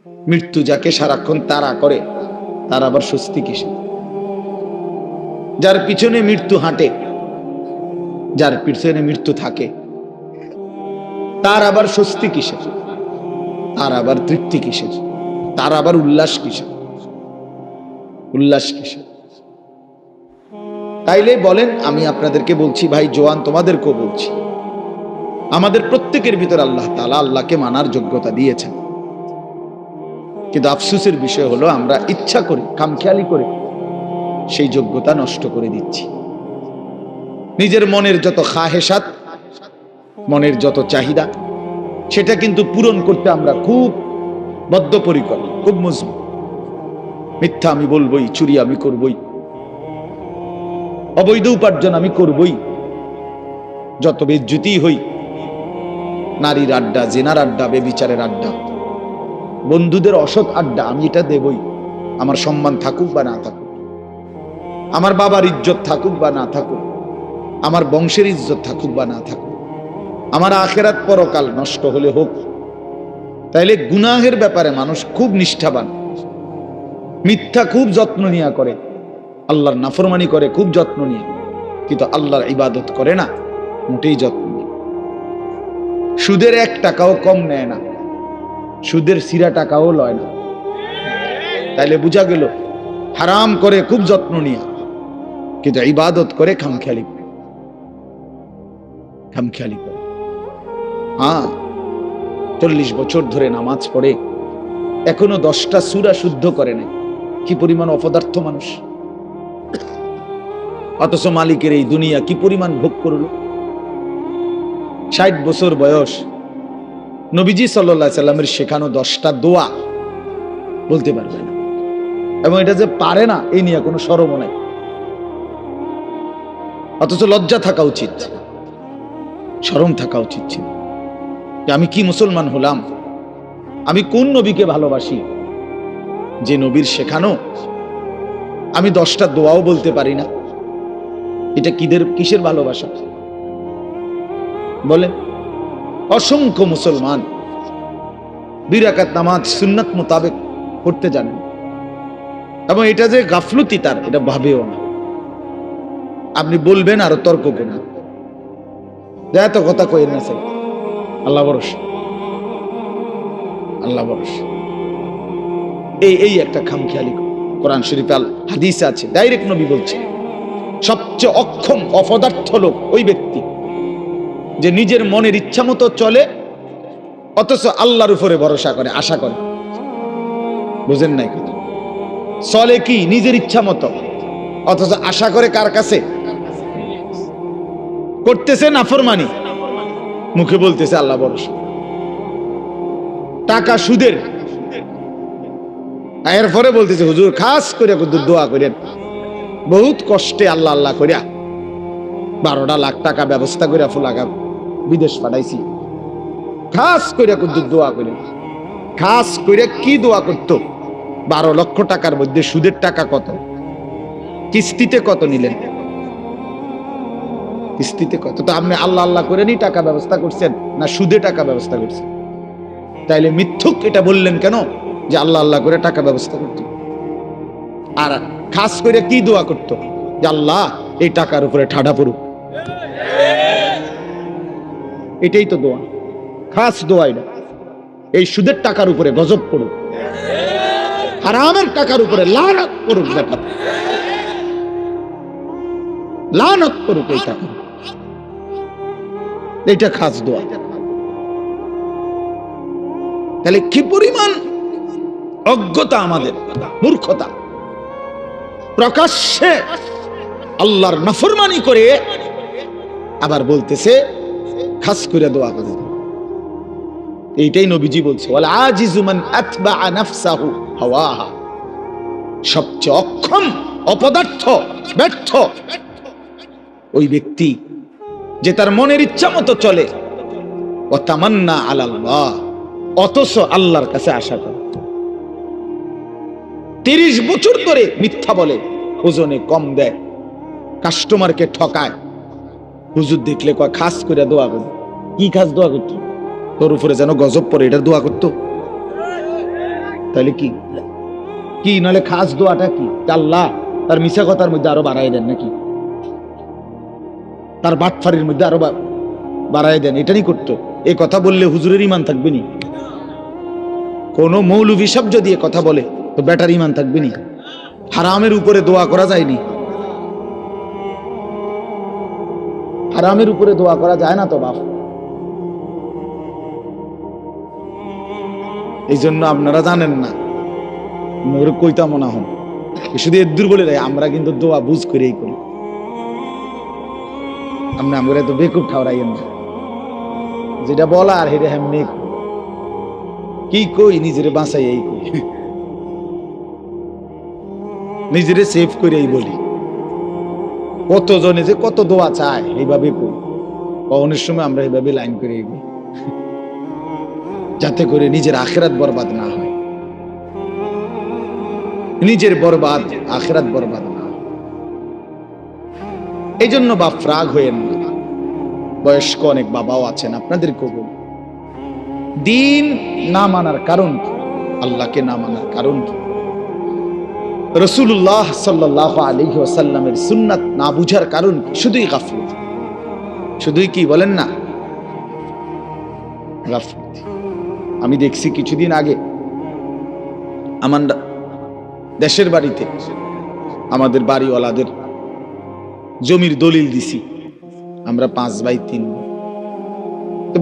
মৃত্যু যাকে সারাক্ষণ তাড়া করে তার আবার স্বস্তি কিসে? যার পিছনে মৃত্যু হাঁটে, যার পিছনে মৃত্যু থাকে, তার আবার স্বস্তি কিসের? তার আবার তৃপ্তি কিসের? তার আবার উল্লাস কিসের? উল্লাস কিসের? তাইলে বলেন, আমি আপনাদেরকে বলছি ভাই জোয়ান, তোমাদেরকেও বলছি, আমাদের প্রত্যেকের ভিতর আল্লাহ তাআলা আল্লাহকে মানার যোগ্যতা দিয়েছেন, কিন্তু আফসোসের বিষয় হলো আমরা ইচ্ছা করে খামখেয়ালি করে সেই যোগ্যতা নষ্ট করে দিচ্ছি। নিজের মনের যত খাহেসাত, মনের যত চাহিদা, সেটা কিন্তু পূরণ করতে আমরা খুব বদ্ধপরিকর, খুব মজবুত। মিথ্যা আমি বলবই, চুরি আমি করবই, অবৈধ উপার্জন আমি করবই, যত বেজ্জুতি হই, নারীর আড্ডা, জেনার আড্ডা, বেবিচারের আড্ডা, বন্ধুদের অসৎ আড্ডা, আমি এটা দেবই। আমার সম্মান থাকুক বা না থাকুক, আমার বাবার ইজ্জত থাকুক বা না থাকুক, আমার বংশের ইজ্জত থাকুক বা না থাকুক, আমার আখেরাত পরকাল নষ্ট হলে হোক। তাইলে গুনাহের ব্যাপারে মানুষ খুব নিষ্ঠাবান, মিথ্যা খুব যত্ন নিয়ে করে, আল্লাহর নাফরমানি করে খুব যত্ন নিয়ে, কিন্তু আল্লাহর ইবাদত করে না মোটেই যত্ন নিয়ে। সুদের 1 টাকাও কম নেয় না, সুদের সিরা টাকাও লয় না। তাইলে বোঝা গেল হারাম করে খুব যত্ন নিয়ে, কিন্তু ইবাদত করে খামখেয়ালি করে, খামখেয়ালি করে। হ্যাঁ, 40 বছর ধরে নামাজ পড়ে এখনো 10টা সূরা শুদ্ধ করে নাই। কি পরিমাণ অপদার্থ মানুষ! অথচ মালিকের এই দুনিয়া কি পরিমাণ ভোগ করলো। 60 বছর বয়স, নবীজি সাল্লাল্লাহু আলাইহি সাল্লামের শেখানো 10টা দোয়া বলতে পারবে না, এবং এটা যে পারে না এই নিয়ে কোনো শরমও নাই। অথচ লজ্জা থাকা উচিত, শরম থাকা উচিত ছিল যে আমি কি মুসলমান হলাম, আমি কোন নবীকে ভালোবাসি যে নবীর শেখানো আমি 10টা দোয়াও বলতে পারি না। এটা কিসের ভালোবাসা বলে? অসংখ্য মুসলমান 2 রাকাত নামাজ সুন্নাত মোতাবেক পড়তে জানেন, এবং এটা যে গাফলতি তার এটা ভাবেও না। আপনি বলবেন আরো তর্ক করবেন, এত কথা কইেন না স্যার, আল্লাহ ভরসা, আল্লাহ ভরসা। এই একটা খামখেয়ালি। কোরআন শরীফে হাদিসে আছে, ডাইরেক্ট নবী বলছে সবচেয়ে অক্ষম অপদার্থ লোক ওই ব্যক্তি যে নিজের মনের ইচ্ছা মতো চলে, অথচ আল্লাহর উপরে ভরসা করে, আশা করে। বুঝেন নাই কথা? চলে কি নিজের ইচ্ছা মতো, অথচ আশা করে কার কাছে? করতেছে নাফরমানি, মুখে বলতেছে আল্লাহ ভরসা। টাকা সুদের, এরপরে বলতেছে হুজুর খাস করে দোয়া করেন, বহুত কষ্টে আল্লাহ আল্লাহ করিয়া 12 লাখ টাকা ব্যবস্থা করে ফুলাগা বিদেশ পাঠাইছি, খাস করে দোয়া করেন। খাস করে কি দোয়া করতো? 12 লক্ষ টাকার মধ্যে সুদের টাকা কত, কিস্তিতে কত নিলেন, কিস্তিতে কত? তো আপনি আল্লাহ আল্লাহ করে নি টাকা ব্যবস্থা করছেন না সুদে টাকা ব্যবস্থা করছেন? তাইলে মিথ্যুক এটা বললেন কেন যে আল্লাহ আল্লাহ করে টাকা ব্যবস্থা করত? আর খাস করে কি দোয়া করত? যে আল্লাহ এই টাকার উপরে ঠাডা পড়ুক। এটাই তো দোয়া, খাস দোয়া। এটা এই সুদের টাকার উপরে গজব পড়ুক, হারামের টাকার উপরে লানত পড়ুক, ব্যাপার লানত পড়ুক এই টাকা। এটা খাস দোয়া। তাহলে কি পরিমাণ অজ্ঞতা আমাদের, মূর্খতা! প্রকাশ্যে আল্লাহর নাফরমানি করে আবার বলতেছে খাস করে দোয়া করে। এইটাই নবীজি বলছে, ওয়াল আজিজু মান আতবাআ নাফসাহু হাওয়াহা। সবচেয়ে অক্ষম, অপদার্থ, ব্যর্থ ওই ব্যক্তি যে তার মনের ইচ্ছা মতো চলে, ওয়া তামান্না আলাল্লাহ, অথচ আল্লাহর কাছে আশা করে। 30 বছর ধরে মিথ্যা বলে, ওজনে কম দেয়, কাস্টমারকে ঠকায়, হুজুর দেখলে কয় খাস করে দোয়া করে। কি খাস দোয়া করতো? তোর উপরে যেন গজব পড়ে, এটার দোয়া করতো? তাহলে কি কি নাহলে খাস দোয়াটা কি? আল্লাহ তার মিশা কথার মধ্যে আরো বাড়াই দেন নাকি? তার বাটফারির মধ্যে আরো বাড়াই দেন, এটাই করতো। এই কথা বললে হুজুরের ইমান থাকবে নি? কোন মৌলভী সাহেব যদি এ কথা বলে তো বেটার ইমান থাকবে নি? হারামের উপরে দোয়া করা যায়নি, হারামের উপরে দোয়া করা যায় না তো বাপ। এই জন্য আপনারা জানেন না, কইতা মনে হন শুধু এদুর বলে দেয়, আমরা কিন্তু দোয়া বুঝ করেই করি। আমরা তো বেকুব ঠাওরাইয়েন না, যেটা বলা আর হেটা হেমনি কি কই, নিজেরে বাঁচাই এই কই, নিজেরে সেভ করে এই বলি। কতজনে যে কত দোয়া চায় এইভাবে কই, অনেক সময় আমরা এইভাবে লাইন করে এগোই যাতে করে নিজের আখিরাত বরবাদ না হয়, নিজের বরবাদ আখিরাত বরবাদ না হয়। এই জন্য বাপ রাগ হয়েন না, বয়স্ক অনেক বাবাও আছেন, আপনাদের কবুল দিন না মানার কারণ কি? আল্লাহকে না মানার কারণ কি? রাসূলুল্লাহ সাল্লাল্লাহু আলাইহি ওয়াসাল্লামের সুন্নাত না বুঝার কারণ কি? শুধুই গাফলত, শুধুই কি বলেন না গাফলত। আমি দেখছি কিছুদিন আগে আমার দেশের বাড়িতে আমাদের বাড়িওয়ালাদের জমির দলিল দিছি, আমরা 5 ভাই 3 বোন।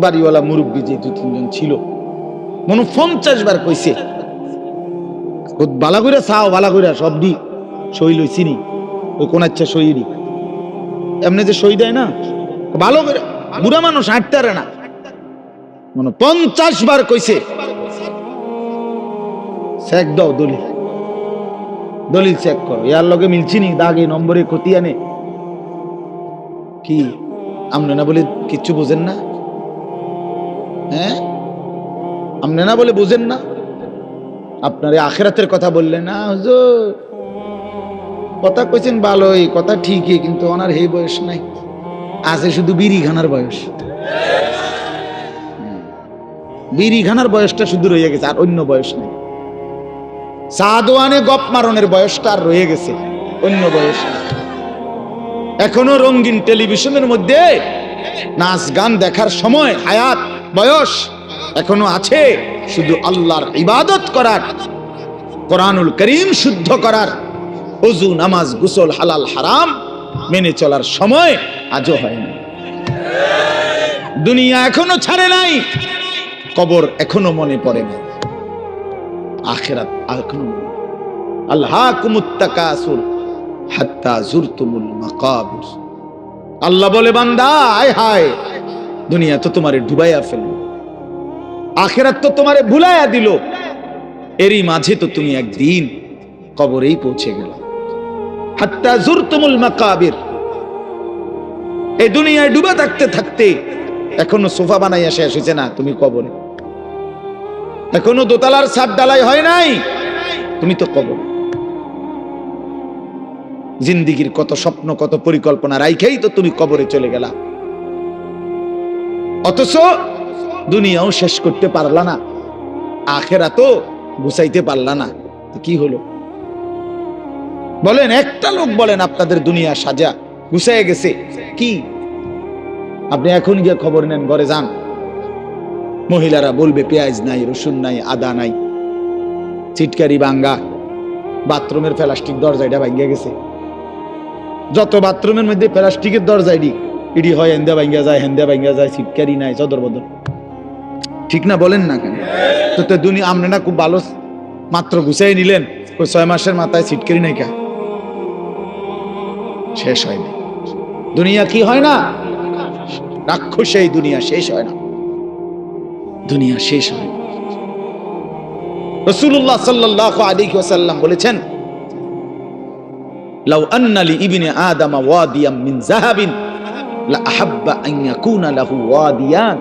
বাড়িওয়ালা মুরব্বী যে 2-3 জন ছিল, মনে 50 বার কইছে বালা কইরা চাও, বালা কইরা সব দি সই লইছি নি, ওই কোন আচ্ছা সই দি এমনি যে সই দেয় না ভালো করে, বুড়া মানুষ হাঁটতে পারে না, মনে 50 বার কইছে চেক দাও দলিল, দলিল চেক করো, ইয়ার লগে মিলছি নি, দাগে নম্বরে ক্ষতি আনে কি? আমনে না বলে কিচ্ছু বোঝেন না? হ্যাঁ, আমনে না বলে বোঝেন না? আপনার আখিরাতের কথা বললেন না, হুজুর কথা কইছেন ভালোই, কথা ঠিকই, কিন্তু ওনার এই বয়স নাই, আছে শুধু বিড়ি খানার বয়স, বিড়ি খানার বয়সটা শুধু রয়ে গেছে, আর অন্য বয়স নেই। সাদওয়ানে গপ মারনের বয়সটা আর রয়ে গেছে, অন্য বয়স নেই। এখনো রঙিন টেলিভিশনের মধ্যে নাচ গান দেখার সময় হায়াত বয়স এখনো আছে, শুধু আল্লাহর ইবাদত করার, কোরআনুল করিম শুদ্ধ করার, ওযু নামাজ গোসল হালাল হারাম মেনে চলার সময় আজও হয়নি। দুনিয়া এখনো ছাড়ে নাই, কবর এখনো মনে পড়ে না, আখিরাত এখনো মনে। আলহাকুমুত তাকাসুর হাত্তা জুরতুমুল মাকাবির। আল্লাহ বলে বান্দা, আয় হায়, দুনিয়া তো তোমারে ডুবাইয়া ফেলল, আখিরাত তো তোমারে ভুলাইয়া দিল, এরই মাঝে তো তুমি একদিন কবরেই পৌঁছে গেল। হাত্তা জুরতুমুল মাকাবির। এই দুনিয়ায় ডুবা থাকতে থাকতে এখনো সোফা বানাইয়া শেষ হয়েছে না, তুমি কবরে। এখনো দোতলার ছাদ ঢালাই হয় নাই, তুমি তো কবরে। জিন্দিগির কত স্বপ্ন কত পরিকল্পনা রাইখেই তো তুমি কবরে চলে গেলা, অথচ দুনিয়াও শেষ করতে পারলা না, আখিরাতও গুছাইতে পারলা না, কি হলো বলেন? একটা লোক বলেন আপনাদের দুনিয়া সাজা গুছাইয়া গেছে কি? আপনি এখন গিয়ে খবর নেন, ঘরে যান, মহিলারা বলবে পেঁয়াজ নাই, রসুন নাই, আদা নাই, চিটকারি ভাঙ্গা, বাথরুমের প্লাস্টিক দরজাটা ভাঙ্গিয়া গেছে। যত বাথরুমের মধ্যে প্লাস্টিকের দরজা ইডি হয়, হেন্দা ভাঙ্গা যায়, হেন্দা ভাঙ্গা যায়, চিটকারি নাই, চদর বদর, ঠিক না? বলেন না কেন? তো দুনিয়া আপনি না খুব ভালো মাত্র গুছাই নিলেন, 6 মাসের মাথায় চিটকারি নাই, কা শেষ হয়নি। দুনিয়া কি হয় না, রাক্ষস, এই দুনিয়া শেষ হয় না, দুনিয়া শেষ হয়। রাসূলুল্লাহ সাল্লাল্লাহু আলাইহি ওয়াসাল্লাম বলেছেন, লাউ আন্না লি ইবনে আদম ওয়াদিয়াম মিন যাহাবিন লা আহাব্বা আন ইয়াকুনা লাহু ওয়াদিয়ান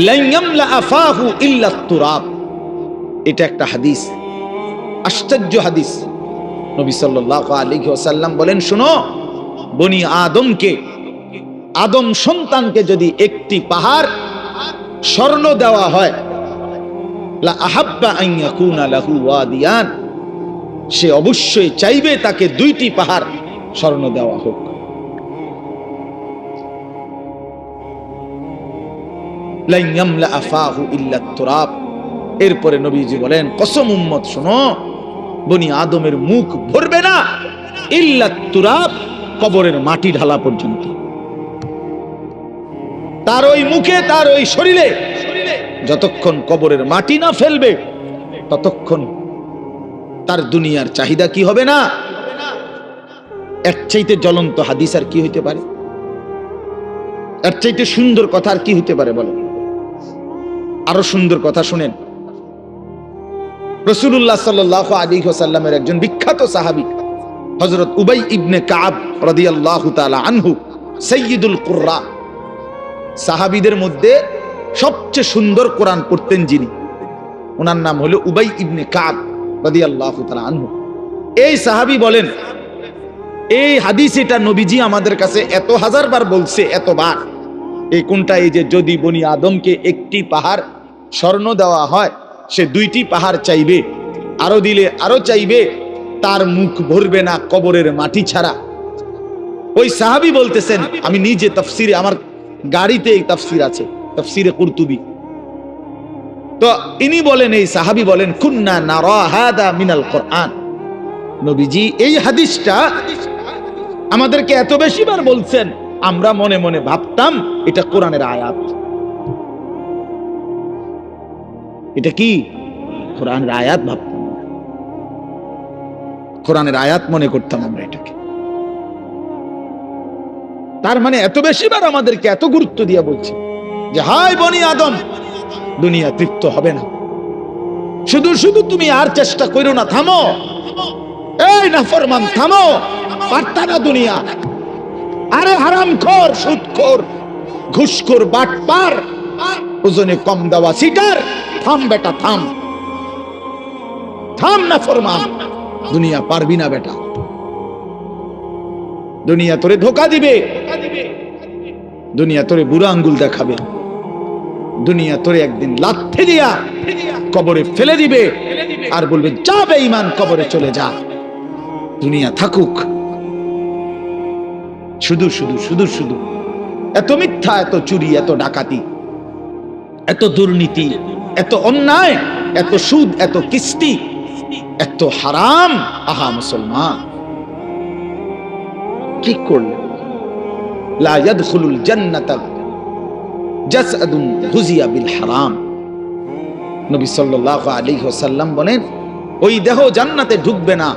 লান ইয়ামলা আফাহু ইল্লা তুরাব। এটা একটা হাদিস, আশ্চর্য হাদিস। নবী সাল্লাল্লাহু আলাইহি ওয়াসাল্লাম বলেন, শুনো, বনি আদমকে, আদম সন্তানকে যদি একটি পাহাড় স্বর্ণ দেওয়া হয় লা আহাব্বা আন ইয়াকুনা লাহু ওয়াদিয়ান, সে অবশ্যই চাইবে তাকে দুইটি পাহাড় স্বর্ণ দেওয়া হোক। লা ইয়ামলা আফাহু ইল্লা তুরাব। এরপরে নবীজি বলেন, কসম উম্মত শোনো, বনি আদমের মুখ ভরবে না ইল্লা তুরাব, কবরের মাটি ঢালা পর্যন্ত। তার ওই মুখে, তার ওই শরীরে যতক্ষণ কবরের মাটি না ফেলবে ততক্ষণ তার দুনিয়ার চাহিদা কি হবে না। এর চাইতে জ্বলন্ত হাদিস আর কি হইতে পারে? এর চাইতে সুন্দর কথা আর কি হইতে পারে বলো? আরো সুন্দর কথা শুনেন। রাসূলুল্লাহ সাল্লাল্লাহু আলাইহি ওয়াসাল্লামের একজন বিখ্যাত সাহাবী হযরত উবাই ইবনে কাব রাদিয়াল্লাহু তাআলা আনহু, সাইয়্যিদুল কুররা, সাহাবীদের মধ্যে সবচেয়ে সুন্দর কোরআন পড়তেন যিনি, ওনার নাম হলো উবাই ইবনে কাব রাদিয়াল্লাহু তাআলা আনহু। এই সাহাবী বলেন, এই হাদিস এটা নবীজি আমাদের কাছে এত হাজারবার বলছে, এতবার। এই কোনটা? এই যে যদি বনি আদমকে একটি পাহাড় স্বর্ণ দেওয়া হয়, সে দুইটি পাহাড় চাইবে, আরো দিলে আরো চাইবে, তার মুখ ভরবে না কবরের মাটি ছাড়া। ওই সাহাবী বলতেছেন, আমি নিজে তাফসিরে, আমার গাড়িতে এই তাফসির আছে, তাফসিরে কুরতুবী। তো ইনি বলেন, এই সাহাবী বলেন, কুন্না নারা হাদা মিনাল কোরআন। নবীজি এই হাদিসটা আমাদেরকে এত বেশিবার বলছেন, আমরা মনে মনে ভাবতাম এটা কোরআনের আয়াত। এটা কি? কোরআনের আয়াত ভাবতাম, কোরআনের আয়াত মনে করতাম আমরা এটাকে। তার মানে এত বেশিবার আমাদেরকে এত গুরুত্ব দিয়ে বলছে যে হাই বনি আদম, দুনিয়া তৃপ্ত হবে না, শুধু শুধু তুমি আর চেষ্টা করো না, থামো, এই নাফরমান থামো, পারতা না দুনিয়া। আরে হারামখোর, সুদখোর, ঘুষখোর, বাটপার, ওজনে কম দেওয়া সিটার, থাম বেটা থাম, থাম নাফরমান, দুনিয়া পারবি না বেটা। দুনিয়া তোরে ধোকা দিবে, দুনিয়া তোরে বুড়া আঙ্গুল দেখাবে, দুনিয়া তোরে একদিন লাথি দিয়া কবরে ফেলে দিবে আর বলবে যা বেঈমান, কবরে চলে যা, দুনিয়া থাকুক। শুধু শুধু শুধু শুধু এত মিথ্যা, এত চুরি, এত ডাকাতি, এত দুর্নীতি, এত অন্যায়, এত সুদ, এত কিস্তি, এত হারাম। আহা মুসলমান, কি করলে? লা ইয়াদখুলুল জান্নাতা জাসাদুন গুযিয়া বিল হারাম। নবী সাল্লাল্লাহু আলাইহি ওয়াসাল্লাম বলেন, ওই দেহ জান্নাতে ঢুকবে না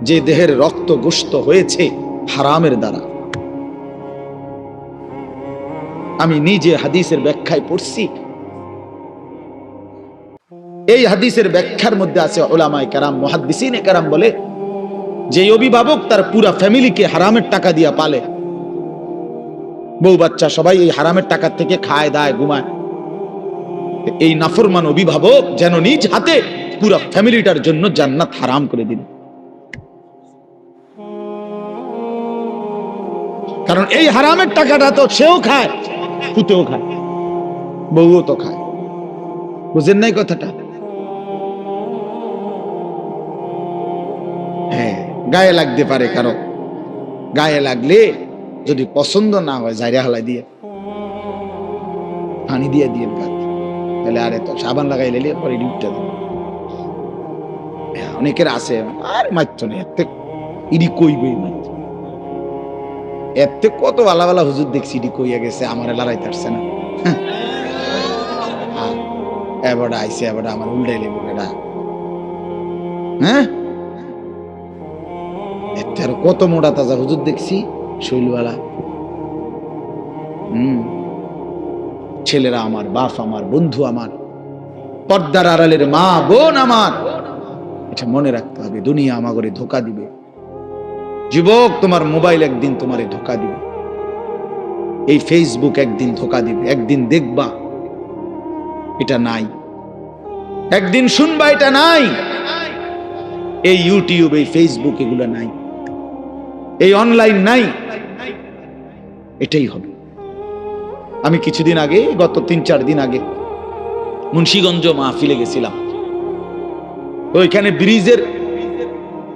যে দেহের রক্ত গোশত হয়েছে হারামের দ্বারা। আমি নিজে হাদিসের ব্যাখ্যায় পড়ছি, এই হাদিসের ব্যাখ্যার মধ্যে আছে উলামায়ে কেরাম, মুহাদ্দিসিনে কেরাম বলে, যে অভিভাবক তার পুরা ফ্যামিলিকে হারামের টাকা দিয়া পালে, বউ বাচ্চা সবাই এই হারামের টাকা থেকে খায় দায় ঘুমায়, এই নাফরমান অভিভাবক যেন নিজ হাতে পুরা ফ্যামিলিটার জন্য জান্নাত হারাম করে দিল। কারণ এই হারামের টাকাটা তো সেও খায়, পুতেও খায়, বউও তো খায়। বুঝেন নাই কথাটা? হ্যাঁ, গায়ে লাগতে পারে কারো, গায়ে লাগলে যদি পছন্দ না হয় জাইরা হালাই দিয়ে, পানি দিয়ে দিয়ে গাছ, তাহলে আরে তো সাবান লাগাই লেলে পরে ডিপটা দেবে। অনেকের আছে আর মাত্র নেই, এতে ইডি কইবে, এতে কত ভালা ভালা হুজুর দেখছি ইডি কইয়া গেছে, আমার লড়াইতে আসছে না, এবার আইসে, এবার আমার উল্টাই লেবো এটা। হ্যাঁ, এতে আর কত মোটা তাজা হুজুর দেখছি শৈলওয়ালা। ছেলেরা আমার, বাপ আমার, বন্ধু আমার, পর্দার আড়ালের মা বোন আমার, এটা মনে রাখতে হবে, দুনিয়া আমাগরে ধোকা দিবে। যুবক, তোমার মোবাইল একদিন তোমারে ধোকা দিবে, এই ফেসবুক একদিন ধোকা দিবে। একদিন দেখবা এটা নাই, একদিন শুনবা এটা নাই, এই ইউটিউব, এই ফেসবুক, এগুলো নাই, এই অনলাইন নাই, এটাই হবে। আমি কিছুদিন আগে, গত 3-4 দিন আগে মুন্সিগঞ্জ মাহফিলে গেছিলাম। তো ওইখানে ব্রিজের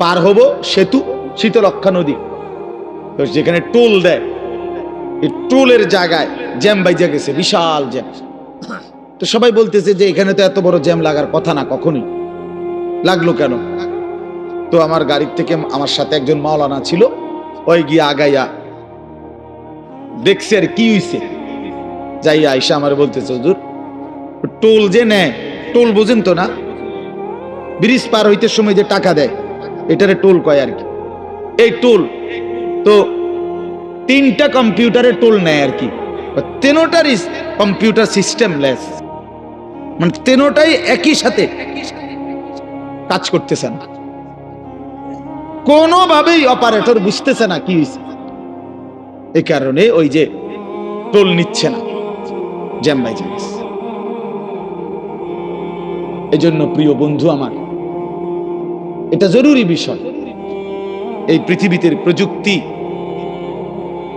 পার হব, সেতু শীতলক্ষা নদী, তো যেখানে টোল দেয়, এই টোলের জায়গায় জ্যাম বাইজা গেছে, বিশাল জ্যাম। তো সবাই বলতেছে যে এখানে তো এত বড় জ্যাম লাগার কথা না, কখনোই লাগলো কেন? তো আমার গাড়ির থেকে আমার সাথে একজন মাওলানা ছিল, ওই গিয়া আগাইয়া দেখছে আর কি হইছে, যাই আইসা আমার বলতেছে, হুজুর টোল যে নেয়, টোল বোঝেন তো না, ব্রিজ পার হইতে সময় যে টাকা দেয় এটারে টোল কয় আর কি। এই টোল তো 3টা কম্পিউটারে টোল নেয় আর কি, তেনোটারই কম্পিউটার সিস্টেম লেস, মানে তেনোটাই একই সাথে কাজ করতেছে না, কোনোভাবেই অপারেটর বুঝতেছে না কি হয়েছে। এই কারণে ওই যে টোল নিচ্ছে না, জ্যাম বাইজা গেছে। এই জন্য প্রিয় বন্ধু আমার, এটা জরুরি বিষয়। এই পৃথিবীতে প্রযুক্তি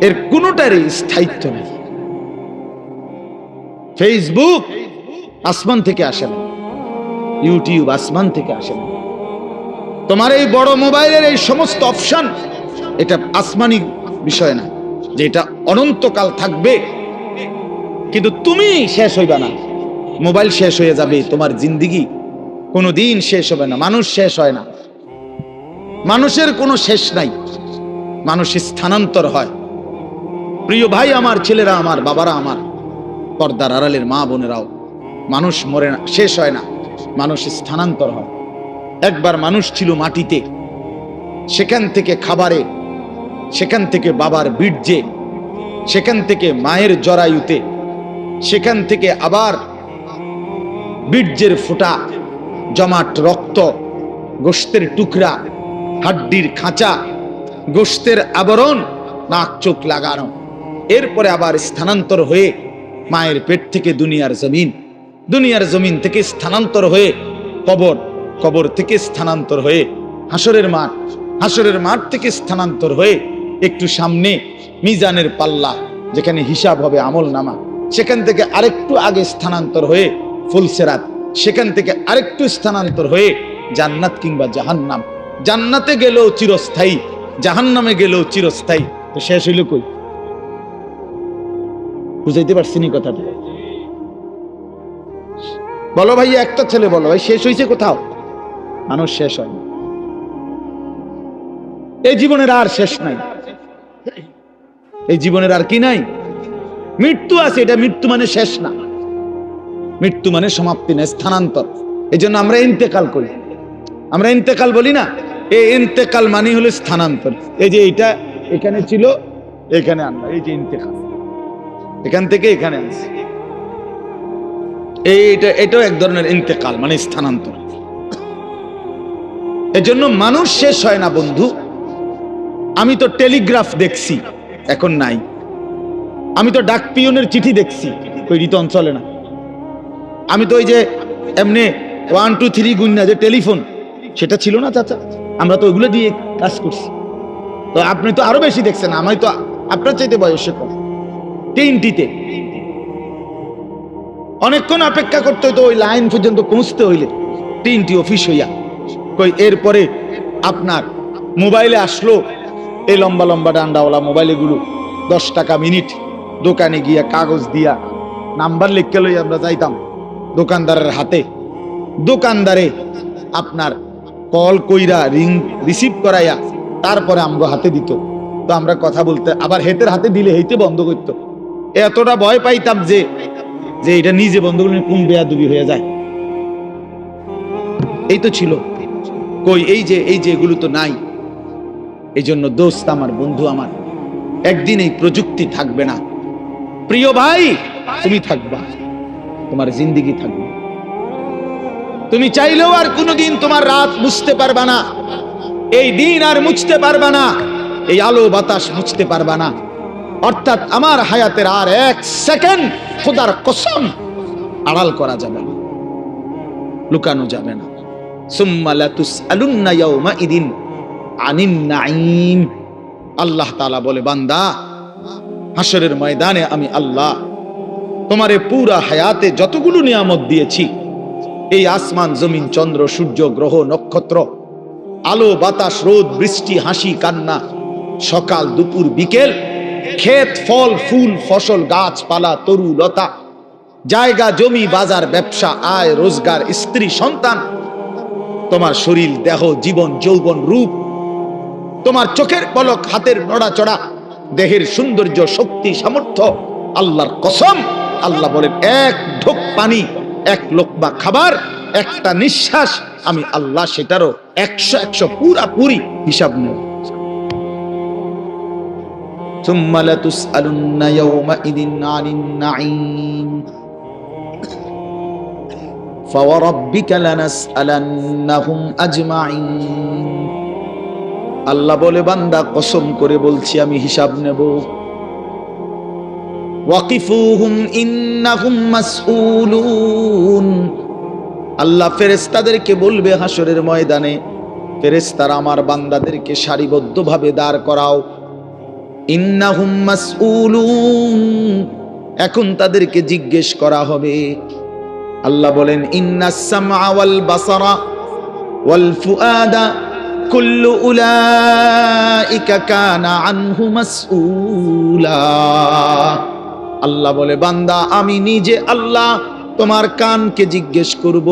এর কোনোটারই স্থায়িত্ব নেই। ফেসবুক আসমান থেকে আসে না, ইউটিউব আসমান থেকে আসে না, তোমার এই বড় মোবাইলের এই সমস্ত অপশন এটা আসমানি বিষয় না, যে এটা অনন্তকাল থাকবে। কিন্তু তুমি শেষ হইবা না, মোবাইল শেষ হয়ে যাবে, তোমার জিন্দেগি কোনোদিন শেষ হবে না। মানুষ শেষ হয় না, মানুষের কোনো শেষ নাই, মানুষ স্থানান্তর হয়। প্রিয় ভাই আমার, ছেলেরা আমার, বাবারা আমার, পর্দার আড়ালের মা বোনেরাও, মানুষ মরে না, শেষ হয় না, মানুষ স্থানান্তর হয়। একবার মানুষ ছিল মাটিতে, সেখান থেকে খাবারে, সেখান থেকে বাবার বীর্যে, সেখান থেকে মায়ের জরায়ুতে, সেখান থেকে আবার বীর্যের ফোঁটা, জমাট রক্ত, গোশতের টুকরা, হাড্ডির খাঁচা, গোশতের আবরণ, নাক চোখ লাগানো, এরপরে আবার স্থানান্তর হয়ে মায়ের পেট থেকে দুনিয়ার জমিন, দুনিয়ার জমিন থেকে স্থানান্তর হয়ে কবর, কবর থেকে স্থানান্তর হয়ে হাসরের মাঠ, হাসরের মাঠ থেকে স্থানান্তর হয়ে একটু সামনে মিজানের পাল্লা, যেখানে হিসাব হবে আমল নামা, সেখান থেকে আরেকটু আগে স্থানান্তর হয়ে ফুলসেরাত, সেখান থেকে আরেকটু স্থানান্তর হয়ে জান্নাত কিংবা জাহান্নাম। জান্নাতে গেলেও চিরস্থায়ী, জাহান্নামে গেলেও চিরস্থায়ী। তো শেষ হইল কই? বুঝাইতে পারছি নি কথাটা? বলো ভাই, একটা ছেলে বলো ভাই, শেষ হয়েছে কোথাও? মানুষ শেষ হয় না, এই জীবনের আর শেষ নাই, এই জীবনের আর কি নাই? মৃত্যু আছে, এটা মৃত্যু মানে শেষ না, মৃত্যু মানে সমাপ্তি না, স্থানান্তর। এই জন্য আমরা ইন্তেকাল করি, আমরা ইন্তেকাল বলি না, এই ইন্তেকাল মানে হলো স্থানান্তর। এই যে এটা এখানে ছিল, এখানে আনলাম, এই যে ইন্তেকাল, এখান থেকে এখানে আনছি, এটাও এক ধরনের ইন্তেকাল, মানে স্থানান্তর। এজন্য মানুষ শেষ হয় না বন্ধু। আমি তো টেলিগ্রাফ দেখছি, এখন নাই। আমি তো ডাক পিয়নের চিঠি দেখছি, ওই রিতন চলে না। আমি তো ওই যে এমনি 1 2 3 গুণনা যে টেলিফোন, সেটা ছিল না চাচা, আমরা তো ওইগুলো দিয়ে কাজ করছি। তো আপনি তো আরো বেশি দেখছেন, আমি তো আপনার চাইতে বয়সে কম। তিনটিতে অনেকক্ষণ অপেক্ষা করতে হইতো, ওই লাইন পর্যন্ত পৌঁছতে হইলে 3টি অফিস হইয়া। কই এরপরে আপনার মোবাইলে আসলো, এই লম্বা লম্বা ডান্ডাওয়ালা মোবাইলগুলো, 10 টাকা মিনিট। দোকানে গিয়া কাগজ দিয়া নাম্বার লিখে লই আমরা যাইতাম দোকানদারের হাতে, দোকানদারে আপনার কল কইরা রিং রিসিভ করাইয়া তারপরে আমগো হাতে দিত। তো আমরা কথা বলতে, আবার হেতের হাতে দিলে হেতে বন্ধ করতো। এতটা ভয় পাইতাম যে এটা নিজে বন্ধ করলে কোন বেয়াদবি হয়ে যায়। এই তো ছিল, কই এই যে এগুলো তো নাই। এই জন্য দোস্ত আমার, বন্ধু আমার, একদিন এই প্রযুক্তি থাকবে না। প্রিয় ভাই, তুমি থাকবা, তোমার জিন্দেগি থাকবে। তুমি চাইলেও আর কোনোদিন তোমার রাত মুছতে পারবা না, এই দিন আর মুছতে পারবা না, এই আলো বাতাস মুছতে পারবা না। অর্থাৎ আমার হায়াতের আর 1 সেকেন্ড খোদার কসম আড়াল করা যাবে না, লুকানো যাবে না। সুম্মা লাতুসআলুন্না ইয়াউমাইদিন আনিন নাঈম। আল্লাহ তাআলা বলে, বান্দা, হাসরের ময়দানে আমি আল্লাহ তোমারে পুরা হায়াতে যতগুলো নিয়ামত দিয়েছি, এই আসমান জমিন চন্দ্র সূর্য গ্রহ নক্ষত্র, আলো বাতাস রোদ বৃষ্টি হাসি কান্না, সকাল দুপুর বিকেল, ক্ষেত ফল ফুল ফসল গাছপালা তরু লতা, জায়গা জমি বাজার ব্যবসা আয় রোজগার স্ত্রী সন্তান, তোমার শরীর দেহ জীবন যৌবন রূপ, তোমার চোখের পলক হাতের নড়াচড়া, দেহের সৌন্দর্য শক্তি সামর্থ্য, আল্লাহর কসম আল্লাহ বলেন এক ঢোক পানি এক লোকমা খাবার একটা নিঃশ্বাস আমি আল্লাহ সেটারও 100 পুরাপুরি হিসাব নেব। ثم لتسألن يومئذ عن النعيم فوربك لنسألنهم أجمعين। আল্লাহ বলে বান্দা কসম করে বলছি আমি হিসাব নেব। ওয়াকিফুহুম ইন্নাহুম মাসউলুন, আল্লাহ ফেরেশতাদেরকে বলবে হাসরের ময়দানে, ফেরেশতারা আমার বান্দাদেরকে সারিবদ্ধভাবে দাঁড় করাও। ইন্নাহুম মাসউলুন, এখন তাদেরকে জিজ্ঞেস করা হবে। আল্লাহ বলেন ইন্নাস সামআ ওয়াল বাসারা ওয়াল ফুআদা কুল্লু উলাইকা কানা আনহু মাসউলা। আল্লাহ বলে বান্দা আমি নিজে আল্লাহ তোমার কানকে জিজ্ঞেস করব,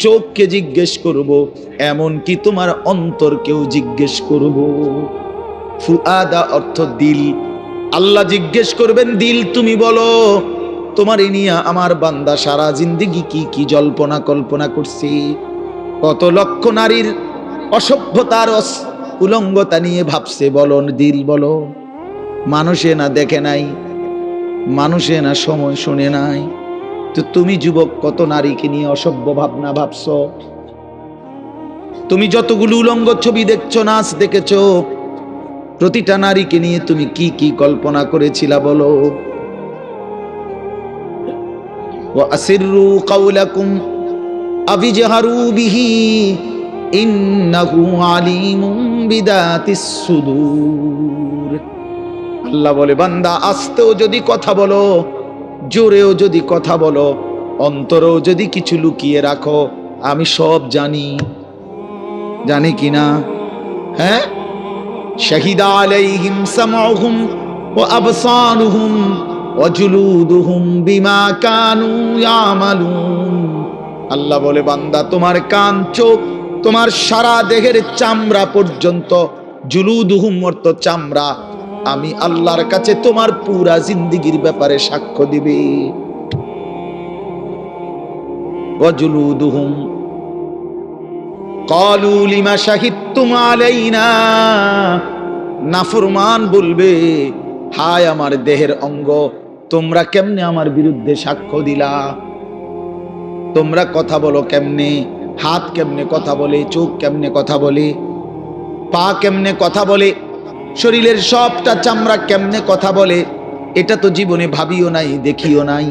চোখকে জিজ্ঞেস করব, এমন কি তোমার অন্তরকেও জিজ্ঞেস করব। ফুআদা অর্থ দিল। আল্লাহ জিজ্ঞেস করবেন দিল তুমি বলো তোমার নিয়ে আমার বান্দা সারা জিন্দেগি কি কি জল্পনা কল্পনা করছে, কত লক্ষ নারীর অসভ্যতার উলঙ্গতা নিয়ে ভাবছে, বলো দিল বলো। মানুষে না দেখে নাই, মানুষে না সময় শুনে নাই, তো তুমি যুবক কত নারীকে নিয়ে অসভ্য ভাবনা ভাবছো। তুমি যতগুলো উলঙ্গ ছবি দেখছো নাচ দেখেছো, প্রতিটা নারীকে নিয়ে তুমি কি কি কল্পনা করেছিলা বলো। ওয়া আসিররু কাওলাকুম আবিজহারু বিহি ইন্নাহু আলিমুম বিদাতিস সুদূর। আল্লাহ বলে বান্দা আস্তেও যদি কথা বলো, জোরেও যদি কথা বলো, অন্তরেও যদি কিছু লুকিয়ে রাখো, আমি সব জানি। জানি কিনা? হ্যাঁ, শাহিদা আলাইহিম সামউহুম ওয়া আবসারুহুম ওয়া জুলুদুহুম বিমা কানু ইয়ামালুন। আল্লাহ বলে বান্দা তোমার কান চোখ তোমার সারা দেহের চামড়া পর্যন্ত, জুলুদুহুম অর্থ চামড়া, আমি আল্লাহর কাছে তোমার পুরা জিন্দেগীর ব্যাপারে সাক্ষ্য দিবে। ওয়া জুলুদুহুম ক্বালু লিমা শাহিদতুম আলাইনা। নাফরমান বলবে হায় আমার দেহের অঙ্গ, তোমরা কেমনে আমার বিরুদ্ধে সাক্ষ্য দিলা? তোমরা কথা বলো কেমনে? হাত কেমনে কথা বলে, চোখ কেমনে কথা বলে, পা কেমনে কথা বলে, শরীরের সবটা চামড়া কেমনে কথা বলে, এটা তো জীবনে ভাবিও নাই দেখিও নাই।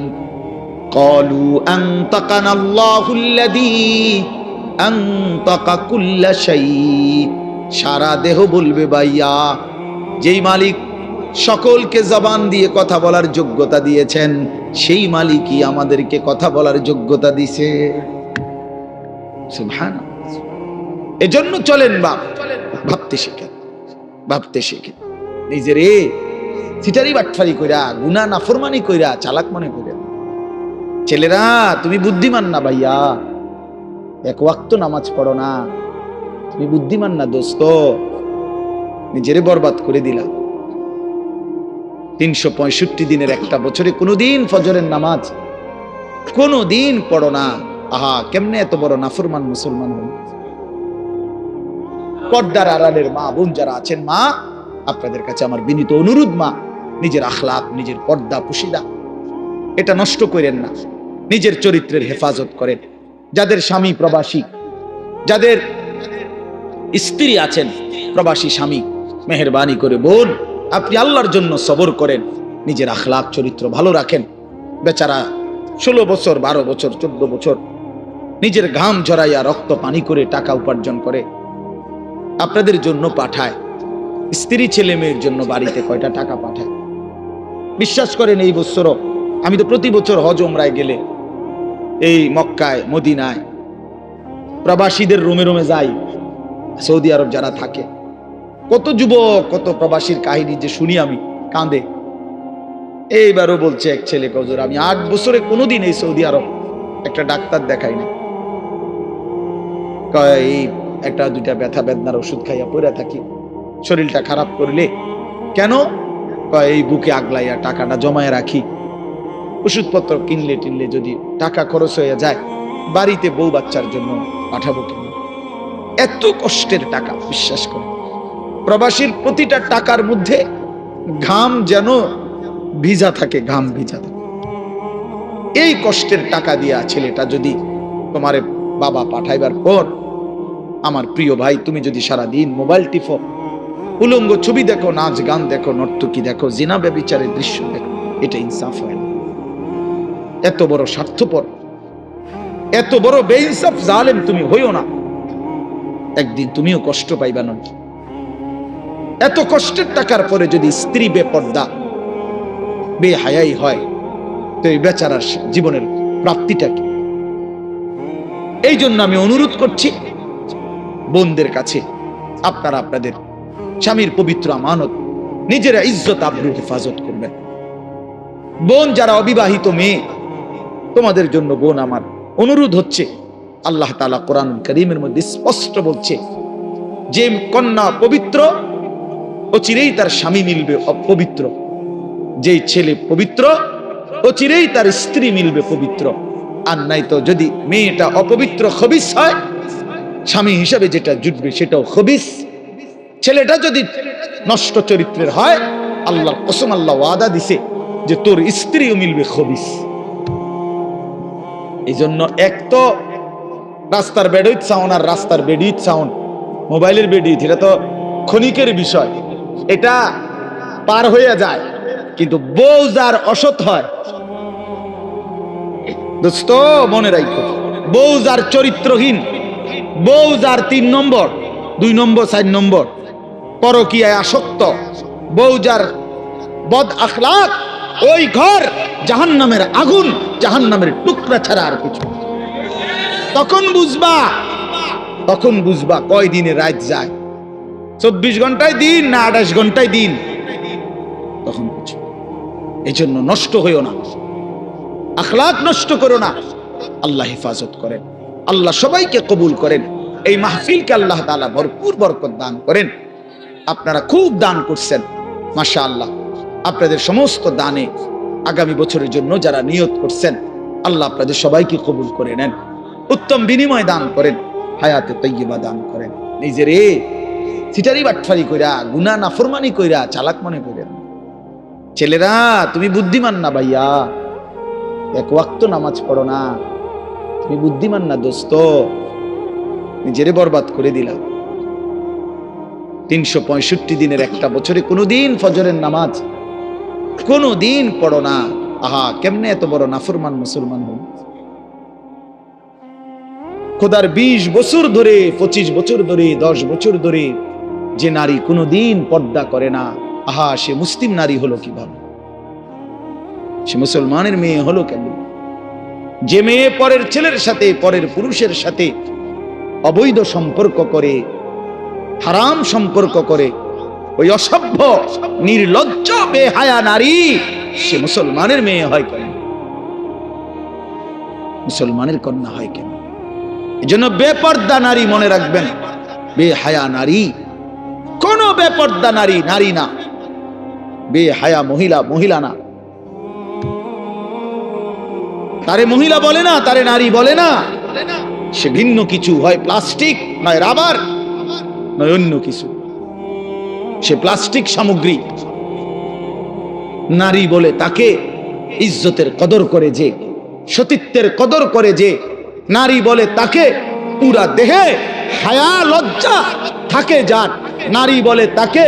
ক্বালু আনতাকানাল্লাহুল্লাযী আনতাকা কুল্লা শাই। সারা দেহ বলবে ভাইয়া, যেই মালিক সকলকে জবান দিয়ে কথা বলার যোগ্যতা দিয়েছেন, সেই মালিকই আমাদেরকে কথা বলার যোগ্যতা দিছে। সুবহানাল্লাহ। এজন্য চলেন বাপ, ভাবতে শিখেন, ভাবতে শিখেন। নিজের সিটারি বাটফারি কইরা গুনাহ নাফরমানি কইরা চালাক মনে কইরা। ছেলেরা তুমি বুদ্ধিমান না ভাইয়া, এক ওয়াক্ত নামাজ পড়ো না, তুমি বুদ্ধিমান না দোস্ত, নিজেরে বরবাদ করে দিলা। 365 দিনের একটা বছরে কোনোদিন ফজরের নামাজ কোনোদিন পড়ো না। আহা, কেমনে এত বড় নাফরমান মুসলমান হল। পর্দার আড়ালের মা বোন যারা আছেন, মা আপনাদের কাছে আমার বিনীত অনুরোধ, মা নিজের আখলাক নিজের পর্দা পুশিদা এটা নষ্ট করেন না, নিজের চরিত্রের হেফাজত করেন। যাদের স্বামী প্রবাসী, যাদের স্ত্রী আছেন প্রবাসী স্বামী, মেহেরবানি করে বোন আপনি আল্লাহর জন্য সবর করেন, নিজের আখলাক চরিত্র ভালো রাখেন। বেচারা 16 বছর 12 বছর 14 বছর নিজের ঘাম ঝরাইয়া রক্ত পানি করে টাকা উপার্জন করে আপনাদের জন্য পাঠায়। স্ত্রী ছেলে মেয়ের জন্য বাড়িতে কয়টা টাকা পাঠায়? বিশ্বাস করেন এই বছরও আমি তো প্রতি বছর হজ উমরায় গেলে এই মক্কায় মদিনায় প্রবাসীদের রুমে রুমে যাই, সৌদি আরব যারা থাকে, কত যুবক কত প্রবাসীর কাহিনী যে শুনি আমি, কাঁদে। এইবারও বলছে এক ছেলে, হুজুর আমি 8 বছরে কোনোদিন এই সৌদি আরব একটা ডাক্তার দেখাই না, এই একটা দুইটা ব্যথা বেদনার ওষুধ খাইয়া পড়ে থাকি, শরীরটা খারাপ করলে কেন, এই বুকে আগলাইয়া টাকাটা জমায় রাখি, ওষুধপত্র কিনলে টিনলে যদি টাকা খরচ হয়ে যায় বাড়িতে বউ বাচ্চার জন্য পাঠাবো কেন। এত কষ্টের টাকা, বিশ্বাস করে প্রবাসীর প্রতিটা টাকার মধ্যে ঘাম যেন ভিজা থাকে, ঘাম ভিজা থাকে। এই কষ্টের টাকা দিয়া ছেলেটা যদি তোমারে বাবা পাঠাইবার পর, আমার প্রিয় ভাই, তুমি যদি সারাদিন মোবাইল টিপো, উলঙ্গ ছবি দেখো, নাচ গান দেখো, নর্তকী দেখো, জিনা ব্যভিচারের দৃশ্য দেখো, এটা ইনসাফ হয় না। এত বড় স্বার্থপর, এত বড় বেইনসাফ জালেম তুমি হইও না, একদিন তুমিও কষ্ট পাইবা না। এত কষ্টের টাকার পরে যদি স্ত্রী বেপর্দা বেহায়াই হয়, তো এই বেচারার জীবনের প্রাপ্তিটা কি? এই জন্য আমি অনুরোধ করছি বোনদের কাছে, আপনারা আপনাদের স্বামীর পবিত্র আমানত, নিজেরা ইজ্জত আবরু হেফাজত করবেন। বোন যারা অবিবাহিত মেয়ে, তোমাদের জন্য বোন আমার অনুরোধ হচ্ছে, আল্লাহ তাআলা কোরআন কারীমের মধ্যে স্পষ্ট বলছে, যে কন্যা পবিত্র অচিরেই তার স্বামী মিলবে অপবিত্র, যেই ছেলে পবিত্র অচিরেই তার স্ত্রী মিলবে পবিত্র। আর নাই তো যদি মেয়েটা অপবিত্র খবিস হয়, স্বামী হিসাবে যেটা জুটবে সেটাও খবিস। ছেলেটা যদি নষ্ট চরিত্রের হয়, আল্লাহর কসম, আল্লাহ ওয়াদা দিছে যে তোর স্ত্রীও মিলবে খবিস। এই জন্য এক তো রাস্তার বেডুইত সাউন্ড আর রাস্তার বেডুইত সাউন্ড, মোবাইলের বেডুইত, এটা তো ক্ষণিকের বিষয়, এটা পার হয়ে যায়। কিন্তু বউ যার অসৎ হয়, দোস্ত মনে রাখো, বউ যার চরিত্রহীন, বউ যার 3 নম্বর 2 নম্বর 4 নম্বর পরকীয়ায় আসক্ত, বউ যার বদ আখলাক, ওই ঘর জাহান্নামের আগুন, জাহান্নামের টুকরা ছাড়া আর কিছু। তখন বুঝবা কয় দিনে রাত যায়, 24 ঘন্টায় দিন না 28 ঘন্টায় দিন, তখন বুঝবে। এই জন্য নষ্ট হইও না, আখলাক নষ্ট করো না। আল্লাহ হেফাজত করেন, আল্লাহ সবাইকে কবুল করেন, এই মাহফিলকে আল্লাহ তাআলা ভরপুর বরকত দান করেন। আপনারা খুব দান করছেন, মাশাআল্লাহ। আপনাদের সমস্ত দানে আগামী বছরের জন্য যারা নিয়ত করছেন, আল্লাহ আপনাদের সবাইকে কবুল করে নেন, উত্তম বিনিময় দান করেন, হায়াতে তাইয়্যিবা দান করেন। নিজেরে সিটারি বাটফারি কইরা, গুনাহ নাফরমানি কইরা চালাক মনে করেন। ছেলেরা তুমি বুদ্ধিমান না ভাইয়া, এক ওয়াক্ত নামাজ পড়ো না, তুমি বুদ্ধিমান না দোস্ত, নিজেরে বরবাদ করে দিলাম। 365 দিনের একটা বছরে কোনোদিন ফজরের নামাজ কোনোদিন পড়ো না। আহা, কেমনে এত বড় নাফরমান মুসলমান হল। খোদার 20 বছর ধরে, 25 বছর ধরে, 10 বছর ধরে যে নারী কোনোদিন পর্দা করে না, আহা, সে মুসলিম নারী হলো কিভাবে? সে মুসলমানের মেয়ে হলো কেন? যে মেয়ে পরের ছেলের সাথে, পরের পুরুষের সাথে অবৈধ সম্পর্ক করে, হারাম সম্পর্ক করে, ওই অসভ্য নির্লজ্জ বেহায়া নারী, সে মুসলমানের মেয়ে হয় কেন? মুসলমানের কন্যা হয় কেন? এজন্য বেপর্দা নারী মনে রাখবেন, বেহায়া নারী, কোন বেপর্দা নারী নারী না, বেহায়া মহিলা মহিলা না। তারে মহিলা বলে না, তারে নারী বলে না, সে ভিন্ন কিছু, হয় প্লাস্টিক, নয় রাবার, নয় অন্য কিছু, সে প্লাস্টিক সামগ্রী। নারী বলে তাকে ইজ্জতের কদর করে যে, সতীত্বের কদর করে যে, নারী বলে তাকে পুরা দেহে হায়া লজ্জা থাকে যার, নারী বলে তাকে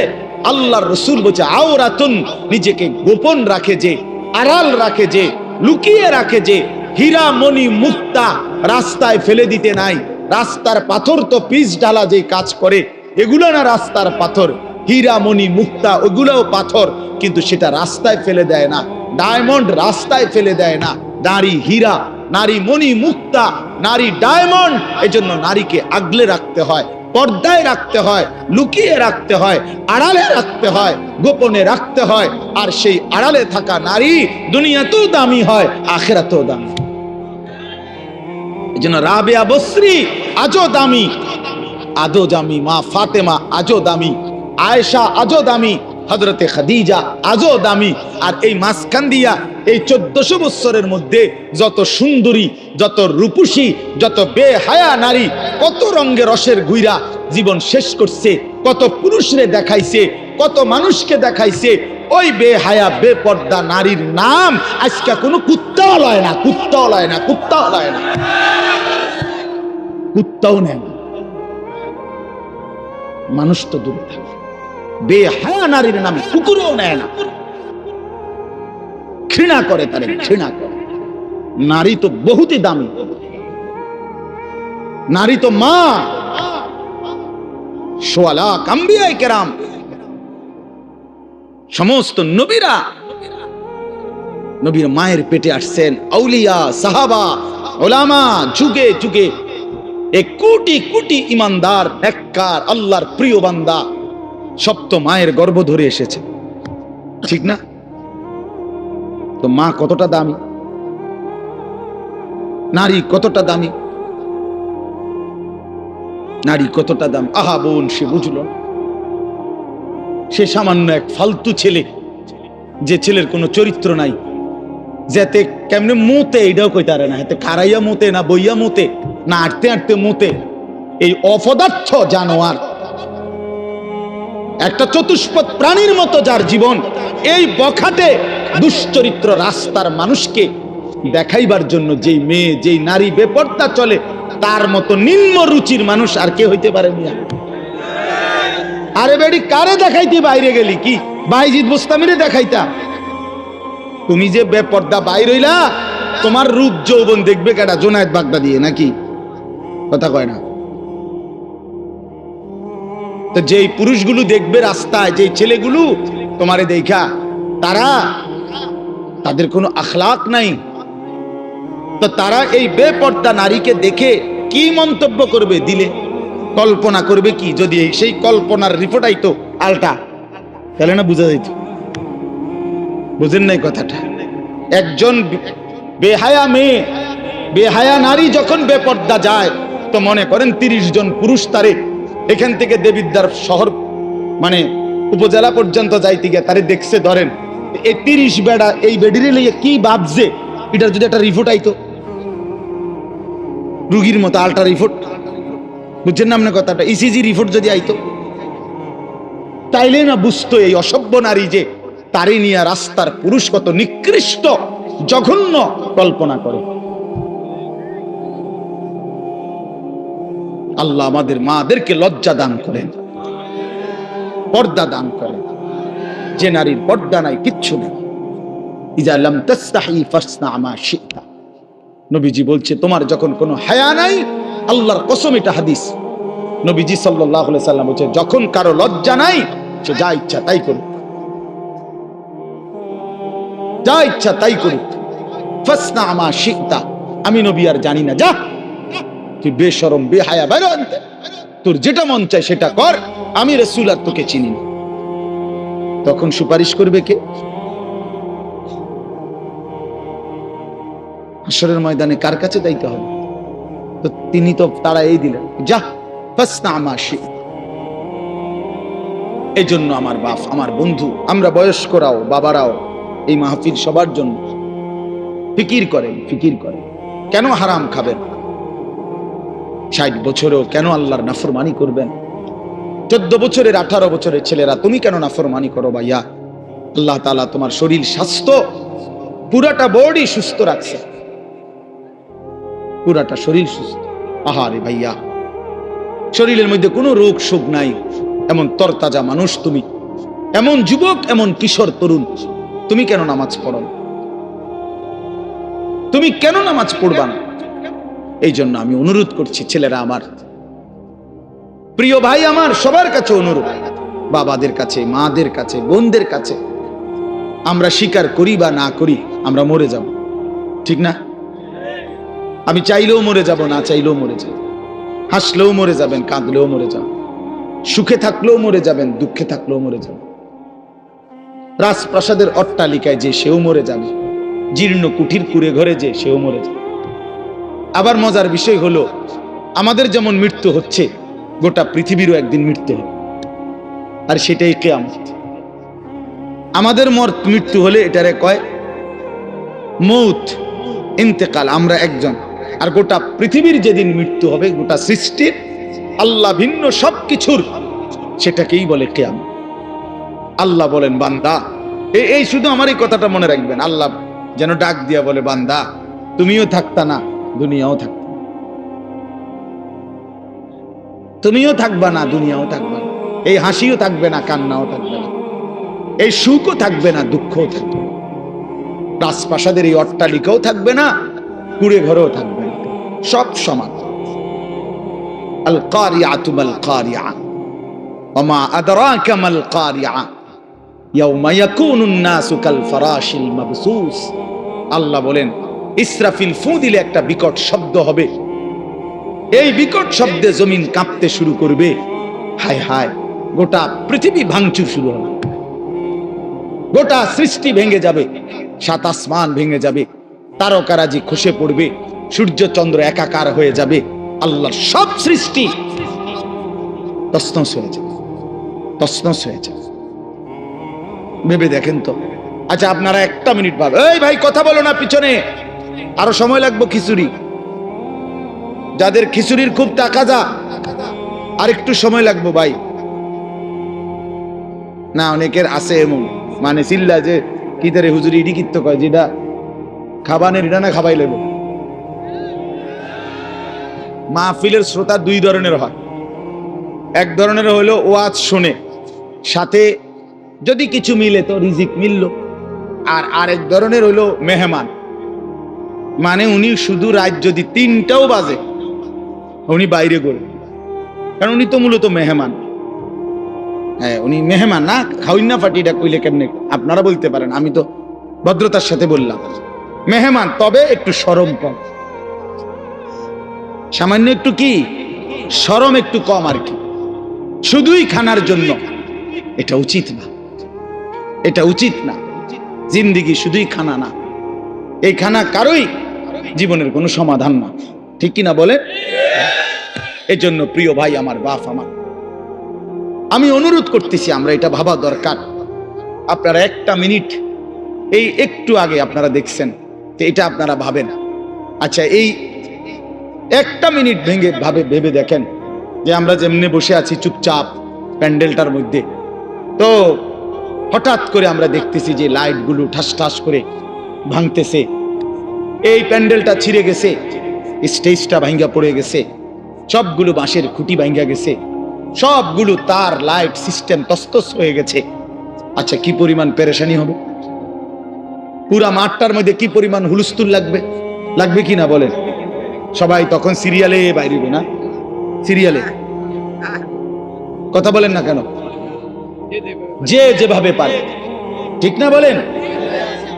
আল্লাহর রাসূল বলছে আওরাতুন, নিজেকে গোপন রাখে যে, আড়াল রাখে যে, লুকিয়ে রাখে যে, হীরা মণি মুক্তা রাস্তায় ফেলে দিতে নাই। রাস্তার পাথর তো পিচ ঢালা যে কাজ করে, এগুলো না রাস্তার পাথর, হীরা মণি মুক্তা ওগুলোও পাথর, কিন্তু সেটা রাস্তায় ফেলে দেয় না, ডায়মন্ড রাস্তায় ফেলে দেয় না, নারী হীরা, নারী মণি মুক্তা, নারী ডায়মন্ড। এজন্য নারীকে আগলে রাখতে হয়, পর্দায় রাখতে হয়, লুকিয়ে রাখতে হয়, আড়ালে রাখতে হয়, গোপনে রাখতে হয়। আর সেই আড়ালে থাকা নারী দুনিয়াতেও দামি হয়, আখিরাতেও দামি। এজন্য রাবেয়া বসরি আজও দামি, আজও দামি, মা ফাতেমা আজও দামি, আয়েশা আজও দামি, হযরতে খাদিজা আজও দামি। আর এই মাঝখান দিয়া এই 1400 বছরের মধ্যে যত সুন্দরী, যত রূপসী, যত বেহায়া নারী কত রঙে রসের ঘুইরা জীবন শেষ করছে, কত পুরুষরে দেখাইছে, কত মানুষকে দেখাইছে। ওই বেহায়া বেপর্দা নারীর নাম আজকে কোনো কুত্তাও লয় না, কুত্তাও লয় না, কুত্তাও লয় না, কুত্তাও নেয় না, মানুষ তো দূরে থাকে। বেহায়া নারীর নামে কুকুরও নেয় না, ঘৃণা করে, তারে ঘৃণা করে। নারী তো বহুতই দামি, নারী তো মা। সোয়ালা আম্বিয়ায়ে কেরাম, সমস্ত নবীরা নবীর মায়ের পেটে আসছেন। আউলিয়া, সাহাবা, উলামা, যুগে যুগে এক কোটি কোটি ইমানদার, নেককার, আল্লাহর প্রিয় বান্দা সব তো মায়ের গর্ভ ধরে এসেছে, ঠিক না? তো মা কতটা দামি, নারী কতটা দামি, নারী কতটা দামি। আহা বোন, সে বুঝলো, সে সামান্য এক ফালতু ছেলে, যে ছেলের কোনো চরিত্র নাই, যেতে কেমনে মোতে এটাও কইতে পারে না, হাতে খারাইয়া মোতে না বইয়া মোতে না আটতে আটতে মোতে। এই অপদার্থ জানোয়ার, একটা চতুষ্পদ প্রাণীর মতো যার জীবন, এই বখাটে দুশ্চরিত্র রাস্তার মানুষকে দেখাইবার জন্য যেই মেয়ে, যেই নারী বেপর্দা চলে, তার মতো নিম্ন রুচির মানুষ আর কে হইতে পারে মিয়া? আরে বেডি, কারে দেখাইতে বাইরে গেলি? কি বাইজিদ বুস্তামিরে দেখাইতা? তুমি যে বেপর্দা বাইর হইলা, তোমার রূপ যৌবন দেখবে কেডা? জোনায়েদ বাগদাদি নাকি? কথা কয় না তো? যেই পুরুষগুলো দেখবে রাস্তায়, যেই ছেলেগুলো তোমারে দেখা, তাদের কোনো আখলাক নাই, তো তারা এই বেপর্দা নারীকে দেখে কি মন্তব্য করবে? দিলে কল্পনা করবে কি? যদি সেই কল্পনার রিপোর্ট আইতো আলটা, তাহলে না বুঝা যাইত। বুঝেন নাই কথাটা? একজন বেহায়া মেয়ে, বেহায়া নারী যখন বেপর্দা যায়, তো মনে করেন 30 জন পুরুষ তারে এখান থেকে দেবিদ্বার শহর মানে উপজেলা পর্যন্ত যাইতে গিয়ে তারে দেখছে, ধরেন এই 30 বেড়া এই বেডিরে লইয়া কি ভাবছে, এটার যদি একটা রিপোর্ট আইতো, রুগীর মতো আলটা রিপোর্ট, বুঝছেন না আপনার কথাটা? ইসিজি রিপোর্ট যদি আইতো, তাইলে না বুঝতো এই অসভ্য নারী যে তারে নিয়ে রাস্তার পুরুষ কত নিকৃষ্ট জঘন্য কল্পনা করে। আল্লাহ আমাদের মাদেরকে লজ্জা দান করেন, পর্দা দান করেন। যে নারীর পর্দা নাই, কিচ্ছু নেই। ইজা লাম তাস্তাহি ফাসনা মা শিতা, নবীজি বলছে তোমার যখন কোনো হায়া নাই, আল্লাহর কসম, এটা হাদিস, নবীজি সাল্লাল্লাহু আলাইহি সাল্লাম বলছে যখন কারো লজ্জা নাই, সে যা ইচ্ছা তাই করুক, যা ইচ্ছা তাই করুক। ফাসনা মা শিতা, আমি নবী আর জানি না, যা তুই বেশরম বেহায়া বাইরে আনতে, তোর যেটা মন চায় সেটা কর, আমি রাসূল আর তোকে চিনি না। তখন সুপারিশ করবে কে? হাসরের ময়দানে কার কাছে যাইতে হবে? তো তিনি তো তারা এই দিলেন, যা ফাসনা মা শিতা। এই জন্য আমার বাপ, আমার বন্ধু, আমরা বয়স্করাও, বাবারাও এই মাহফিল সবার জন্য ফিকির করেন, ফিকির করেন। কেন হারাম খাবেন? 60 বছরেও কেন আল্লাহর নাফরমানি করবেন? 14 বছরের 18 বছরের ছেলেরা তুমি কেন নাফরমানি করো ভাইয়া? আল্লাহ তাআলা তোমার শরীর স্বাস্থ্য পুরাটা বডি সুস্থ রাখছে, পুরাটা শরীর সুস্থ। আহারে ভাইয়া, শরীরের মধ্যে কোনো রোগ শোক নাই, এমন তরতাজা মানুষ তুমি, এমন যুবক, এমন কিশোর তরুণ, তুমি কেন নামাজ পড়ো না? তুমি কেন নামাজ পড়বা না? এই জন্য আমি অনুরোধ করছি, ছেলেরা আমার, প্রিয় ভাই আমার, সবার কাছে অনুরোধ, বাবাদের কাছে, মাদের কাছে, বোনদের কাছে, আমরা স্বীকার করি বা না করি, আমরা মরে যাব, ঠিক না? আমি চাইলেও মরে যাব, না চাইলেও মরে যাব। হাসলেও মরে যাবেন, কাঁদলেও মরে যাবেন, সুখে থাকলেও মরে যাবেন, দুঃখে থাকলেও মরে যাবেন। রাজপ্রাসাদের অট্টালিকায় যে সেও মরে যাবে, জীর্ণ কুঠির কুড়ে ঘরে যে সেও মরে যাবে। আবার মজার বিষয় হলো, আমাদের যেমন মৃত্যু হচ্ছে, গোটা পৃথিবীরও একদিন মৃত্যু হবে, আর সেটাই কিয়ামত। আমাদের মৃত্যু হলে এটারে কয় মৌত, ইন্তেকাল, আমরা একজন। আর গোটা পৃথিবীর যেদিন মৃত্যু হবে, গোটা সৃষ্টির, আল্লাহ ভিন্ন সবকিছুর, সেটাকেই বলে কিয়ামত। আল্লাহ বলেন, বান্দা, এই শুধু আমার এই কথাটা মনে রাখবেন, আল্লাহ যেন ডাক দিয়া বলে, বান্দা তুমিও থাকতা না, দুনিয়াও থাকত, তুমিও থাকবা না, দুনিয়াও থাকবে না। এই হাসিও থাকবে না, কান্নাও থাকবে না, এই সুখও থাকবে না, দুঃখও থাকবে না, রাজপ্রাসাদের এই অট্টালিকাও থাকবে না, কুড়ে ঘরেও থাকবে না, সব সমান। আল কারিআতু মাল কারিআ ওয়া মা আদরাকা মাল কারিআ ইয়াউমা ইয়াকুনুন নাসু কাল ফারাশিল মাবসুস। আল্লাহ বলেন, ইসরাফিল ফু দিলে একটা বিকট শব্দ হবে, এই বিকট শব্দে জমিন কাঁপতে শুরু করবে। হায় হায়, গোটা পৃথিবী ভাঙচুর শুরু হবে, গোটা সৃষ্টি ভেঙে যাবে, সাত আসমান ভেঙে যাবে, তারকারাজি খসে পড়বে, সূর্য চন্দ্র একাকার হয়ে যাবে, আল্লাহর সব সৃষ্টি তছনছ হয়ে যাবে, তছনছ হয়ে যাবে। ভেবে দেখেন তো। আচ্ছা, আপনারা একটা মিনিট ভাবে, এই ভাই কথা বলো না, পিছনে আরো সময় লাগবে খিচুড়ি, যাদের খিচুড়ির খুব তাকাজা, আর একটু সময় লাগবে ভাই। না, অনেকের আছে এমন, মানে চিল্লা যে কি তারে হুজুরি ইডি কিত্ত কয়, যেটা খাবানের এটা না খাবাই লেব। মাহফিলের শ্রোতা দুই ধরনের হয়, এক ধরনের হলো ওয়াজ শুনে, সাথে যদি কিছু মিলে তো রিজিক মিলল, আর আরেক ধরনের হলো মেহমান, মানে উনি শুধু রাত যদি 3টাও বাজে উনি বাইরে করে, কারণ উনি তো মূলত মেহমান। হ্যাঁ, উনি মেহমান না, খাওয়াই না ফাটিটা কইলে কেমনে আপনারা বলতে পারেন, আমি তো ভদ্রতার সাথে বললাম মেহমান, তবে একটু শরম কম, সামান্য একটু কি শরম একটু কম আর কি, শুধুই খানার জন্য, এটা উচিত না, এটা উচিত না। জিন্দিগি শুধুই খানা না, এই খানা কারোই জীবনের কোনো সমাধান না, ঠিক কিনা বলে? এই জন্য প্রিয় ভাই আমার, বাপ আমার, আমি অনুরোধ করতেছি, আমরা এটা ভাবা দরকার। আপনারা একটা মিনিট, এই একটু আগে আপনারা দেখছেন, তো এটা আপনারা ভাবেন। আচ্ছা, এই একটা মিনিট ভেবে দেখেন যে আমরা যেমনি বসে আছি চুপচাপ প্যান্ডেলটার মধ্যে, তো হঠাৎ করে আমরা দেখতেছি যে লাইটগুলো ঠাস ঠাস করে ভাঙতেছে, এই প্যান্ডেলটা ছিঁড়ে গেছে, স্টেজটা ভাঙ্গা পড়ে গেছে, সবগুলো বাঁশের খুঁটি ভাঙ্গা গেছে, সবগুলো তার লাইট সিস্টেম তস্তস হয়ে গেছে। আচ্ছা, কি পরিমাণ পেরেশানি হবে, পুরা মাঠটার মধ্যে কি পরিমাণ হুলস্থুল লাগবে, লাগবে কি না বলেন? সবাই তখন সিরিয়ালে বাইরে, না সিরিয়ালে, কথা বলেন না কেন, যে যেভাবে পারে, ঠিক না বলেন?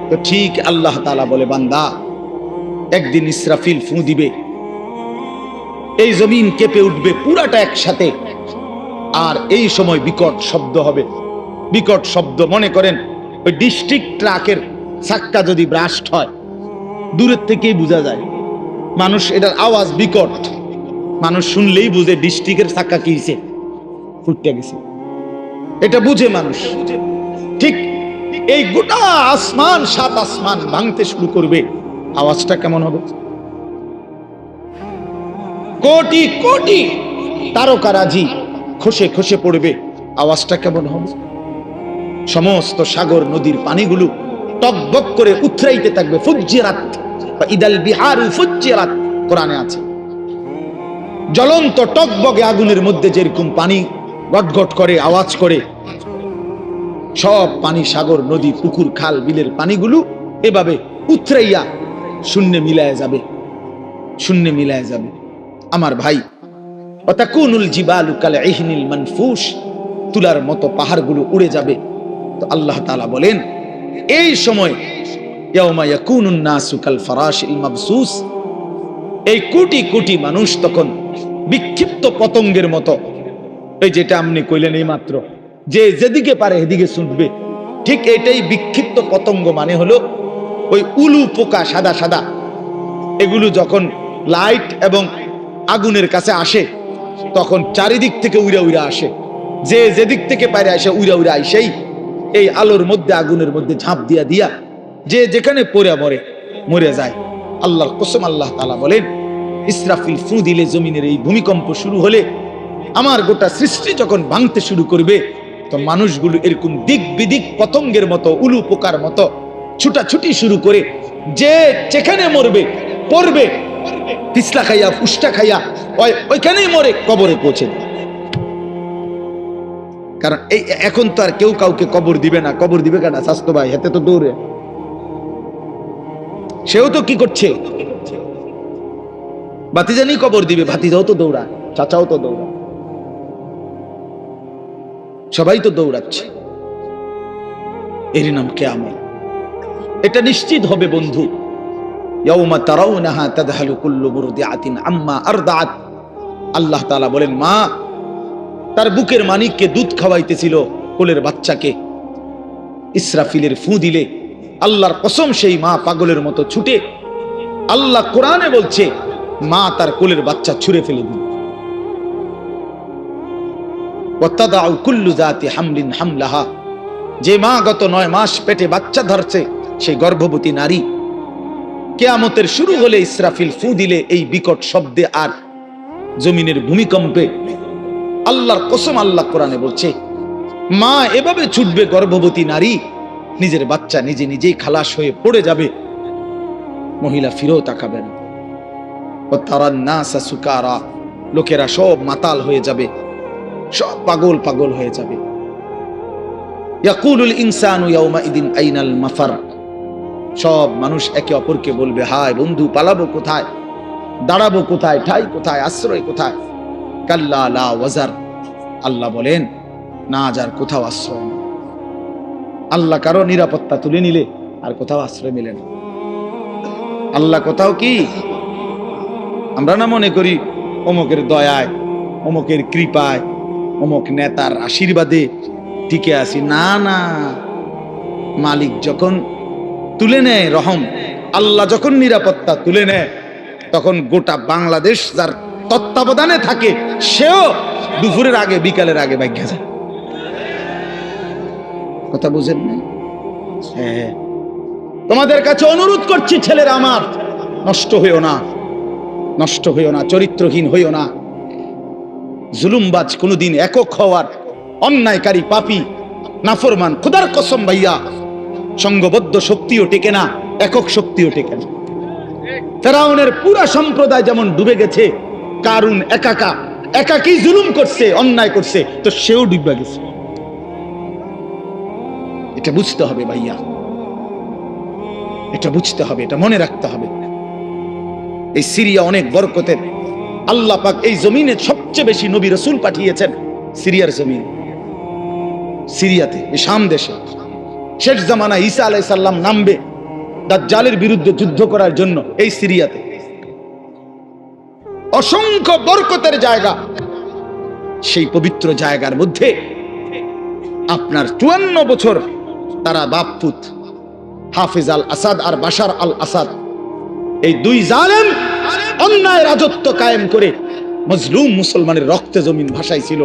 তো ঠিক আল্লাহ তাআলা বলে, বান্দা একদিন ইসরাফিল ফু দিবে, এই জমিন কেঁপে উঠবে পুরাটা একসাথে, আর এই সময় বিকট শব্দ হবে, বিকট শব্দ। মনে করেন ওই ডিস্ট্রিক্ট ট্রাকের চাক্কা যদি ব্রাস্ট হয়, দূরের থেকেই বোঝা যায়, মানুষ এটার আওয়াজ বিকট, মানুষ শুনলেই বুঝে ডিস্ট্রিক্টের চাক্কা কি হয়েছে, ফুটতে গেছে, এটা বুঝে মানুষ। ঠিক এই গোটা আসমান, সাত আসমান ভাঙতে শুরু করবে, আওয়াজটা কেমন হবে? কোটি কোটি তারকারাজি খসে খসে পড়বে, আওয়াজটা কেমন হবে? সমস্ত সাগর নদীর পানিগুলো টকবক করে উথরাইতে থাকবে, ফুজ্জিরাত বা ইদাল বিহারু ফুজ্জিরাত, কোরআনে আছে। জ্বলন্ত টকবগে আগুনের মধ্যে যেরকম পানি গটগট করে আওয়াজ করে, সব পানি, সাগর নদী পুকুর খাল বিলের পানিগুলো এভাবে উথরাইয়া শূন্যে মিলায় যাবে, শূন্যে মিলায় যাবে। আমার ভাই, ওয়াতাকুনুল জিবালু কাল ইহনিল মানফুশ, তুলার মতো পাহাড়গুলো উড়ে যাবে। তো আল্লাহ তাআলা বলেন, এই সময় ইয়াউমা ইয়াকুনুন নাসু কাল ফারাশিল মাবসুস, এই কোটি কোটি মানুষ তখন বিক্ষিপ্ত পতঙ্গের মতো, এই যেটা আপনি কইলেন এই মাত্র, যে যেদিকে পারে এদিকে ছুটবে, ঠিক এটাই বিক্ষিপ্ত পতঙ্গ মানে হলো ওই উলু পোকা সাদা সাদা, এগুলো যখন লাইট এবং আগুনের কাছে আসে তখন চারিদিক থেকে উইরা উইরা আসে, যে যেদিক থেকে পারে আসে উইরা উইরা আসেই এই আলোর মধ্যে আগুনের মধ্যে ঝাঁপ দিয়া দিয়া যে যেখানে পড়ে মরে যায়। আল্লাহর কসম, আল্লাহ তাআলা বলেন, ইসরাফিল ফু দিলে জমিনের এই ভূমিকম্প শুরু হলে, আমার গোটা সৃষ্টি যখন ভাঙতে শুরু করবে, তো মানুষগুলো এরকম দিক বিদিক পতঙ্গের মতো উলু পোকার মতো ছুটাছুটি শুরু করে, যে যেখানে মরবে পড়বে, পিছলা খাইয়া ফুসটা খাইয়া ওইখানেই মরে কবরে পৌঁছে দেয়। কারণ এই এখন তো আর কেউ কাউকে কবর দিবে না। কবর দিবে কেন? স্বাস্থ্য ভাই হাতে তো দৌড়ে, সেও তো কি করছে, ভাতিজানি কবর দিবে, ভাতিজাও তো দৌড়ায়, চাচাও তো দৌড়ায়, সবাই তো দৌড়াচ্ছে। এর নাম কিয়ামত। এটা নিশ্চিত হবে বন্ধু। ইয়াউমা তারাউনাহা তাদহালু কুল্লু মুরদিআতিন আম্মা আরদাআত। আল্লাহ তাআলা বলেন, মা তার বুকের মানিককে দুধ খাওয়াইতেছিল, কোলের বাচ্চাকে, ইসরাফিলের ফু দিলে আল্লাহর কসম সেই মা পাগলের মতো ছুটে, আল্লাহ কোরআনে বলছে, মা তার কোলের বাচ্চা ছুঁড়ে ফেলে দিল। ওয়াতাদাউ কুল্লু যাতি হামলিন হামলাহা, যে মা গত 9 মাস পেটে বাচ্চা ধরছে, সেই গর্ভবতী নারী কিয়ামতের শুরু হলে ইসরাফিল ফু দিলে এই বিকট শব্দে আর জমিনের ভূমিকম্পে, আল্লাহর কসম আল্লাহ কোরআনে বলছে, মা এভাবে ছুটবে, গর্ভবতী নারী নিজের বাচ্চা নিজে নিজেই খালাস হয়ে পড়ে যাবে, মহিলা ফিরেও তাকাবে না। ওয়াতারান নাসা সুকারা, লোকেরা সব মাতাল হয়ে যাবে, সব পাগল পাগল হয়ে যাবে। ইয়াকুলুল ইনসানু ইয়াউমাইদিন আইনাল মাফার, সব মানুষ একে অপরকে বলবে, হায় বন্ধু, পালাবো কোথায়, দাঁড়াবো কোথায়, ঠাই কোথায়, আশ্রয় কোথায়? কাল্লা লা ওয়াজার, আল্লাহ বলেন, না যার কোথাও আশ্রয় নেই। আল্লাহ কারো নিরাপত্তা তুলে নিলে আর কোথাও আশ্রয় মিলে না। আল্লাহ কোথাও কি, আমরা না মনে করি অমুকের দয়ায়, অমুকের কৃপায়, অমুক নেতার আশীর্বাদে টিকে আছি। না না, মালিক যখন তুলে নেয় রহম, আল্লাহ যখন নিরাপত্তা তুলে নেয়, তখন গোটা বাংলাদেশ যার তত্ত্বাবধানে থাকে, সেও দুপুরের আগে বিকালের আগে ভাগ্যা যায়। কথা বুঝেন না? হ্যাঁ, তোমাদের কাছে অনুরোধ করছি, ছেলেরা আমার, নষ্ট হইও না, নষ্ট হইও না, চরিত্রহীন হইও না। জুলুমবাজ কোনদিন একক হওয়ার, অন্যায়কারী পাপী নাফরমান, খোদার কসম ভাইয়া, সংঘবদ্ধ শক্তিও টেকে না, একক শক্তিও টেকে না। ফেরাউনের পুরা সম্প্রদায় যেমন ডুবে গেছে, কারুন একাকী জুলুম করছে, অন্যায় করছে, তো সেও ডুবে গেছে। এটা বুঝতে হবে ভাইয়া, এটা বুঝতে হবে, এটা মনে রাখতে হবে। এই সিরিয়া অনেক বরকতের। আল্লাহ পাক এই জমিনে সবচেয়ে বেশি নবী রাসূল পাঠিয়েছেন সিরিয়ার জমিনে, সিরিয়াতে, এই শাম দেশে। শেষ জামানা ঈসা আলাইহিস সালাম নামবে দাজ্জালের বিরুদ্ধে যুদ্ধ করার জন্য এই সিরিয়াতে। অসংখ্য বরকতের জায়গা। সেই পবিত্র জায়গার মধ্যে আপনার 54 বছর তারা বাপপুত হাফিজ আল আসাদ আর বাশার আল আসাদ, এই দুই জালেম অন্যায় রাজত্ব কায়েম করে মজলুম মুসলমানের রক্তে জমিন ভাসাইছিল।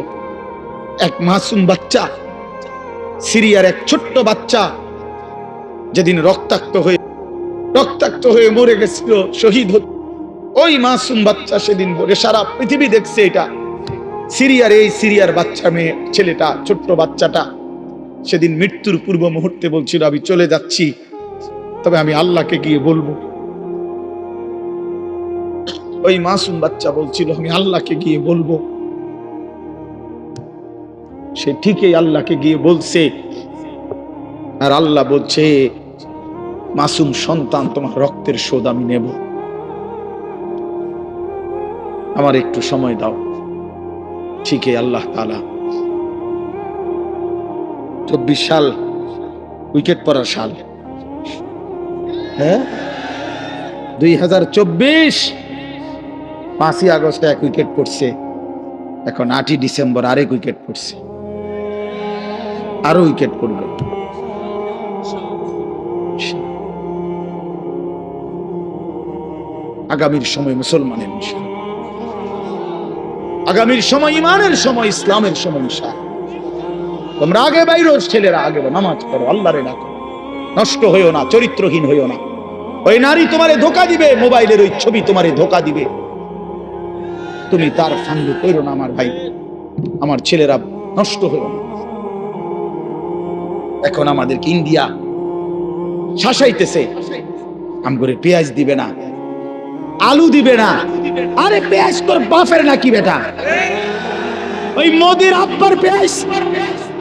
এক মাসুম বাচ্চা, সিরিয়ার এক ছোট্ট বাচ্চা, যেদিন রক্তাক্ত হয়ে মরে গেছিল, শহীদ হতো, ওই মাসুম বাচ্চা সেদিন বলে সারা পৃথিবী দেখছে এটা। সিরিয়ার বাচ্চা মেয়ে ছেলেটা, ছোট্ট বাচ্চাটা সেদিন মৃত্যুর পূর্ব মুহূর্তে বলছিল, আমি চলে যাচ্ছি, তবে আমি আল্লাহকে গিয়ে বলবো। ওই মাসুম বাচ্চা বলছিল, আমি আল্লাহকে গিয়ে বলবো। সে ঠিকই আল্লাহকে গিয়ে বলছে, আর আল্লাহ বলছে, মাসুম সন্তান, তোমার রক্তের শোধ আমি নেব, আমার একটু সময় দাও। ঠিকই আল্লাহ তাআলা 24 সাল উইকেট পড়ার সাল। হ্যাঁ, 2024 5ই আগস্টে 1 উইকেট পড়ছে, এখন 8ই ডিসেম্বর আরেক উইকেট পড়ছে, আরো উইকেট পড়বে। আগামীর সময় মুসলমানের বিষয়, আগামীর সময় ইমানের সময়, ইসলামের সময়। তোমরা আগে বাইরো, ছেলেরা আগে নামাজ পড়ো, আল্লাহরে ডাকো, নষ্ট হইও না, চরিত্রহীন হইও না। ওই নারী তোমারে ধোকা দিবে, মোবাইলের ওই ছবি তোমারে ধোকা দিবে, তুমি তার ফান্দে কইরো না। আমার ভাই, আমার ছেলেরা নষ্ট হইও না। এখন আমাদেরকে ইন্ডিয়া শাসাইতেছে, আমগরে পেঁয়াজ দিবে না, আলু দিবে না। আরে পেঁয়াজ তোর বাপের নাকি বেটা? ওই মোদির আব্বার পেঁয়াজ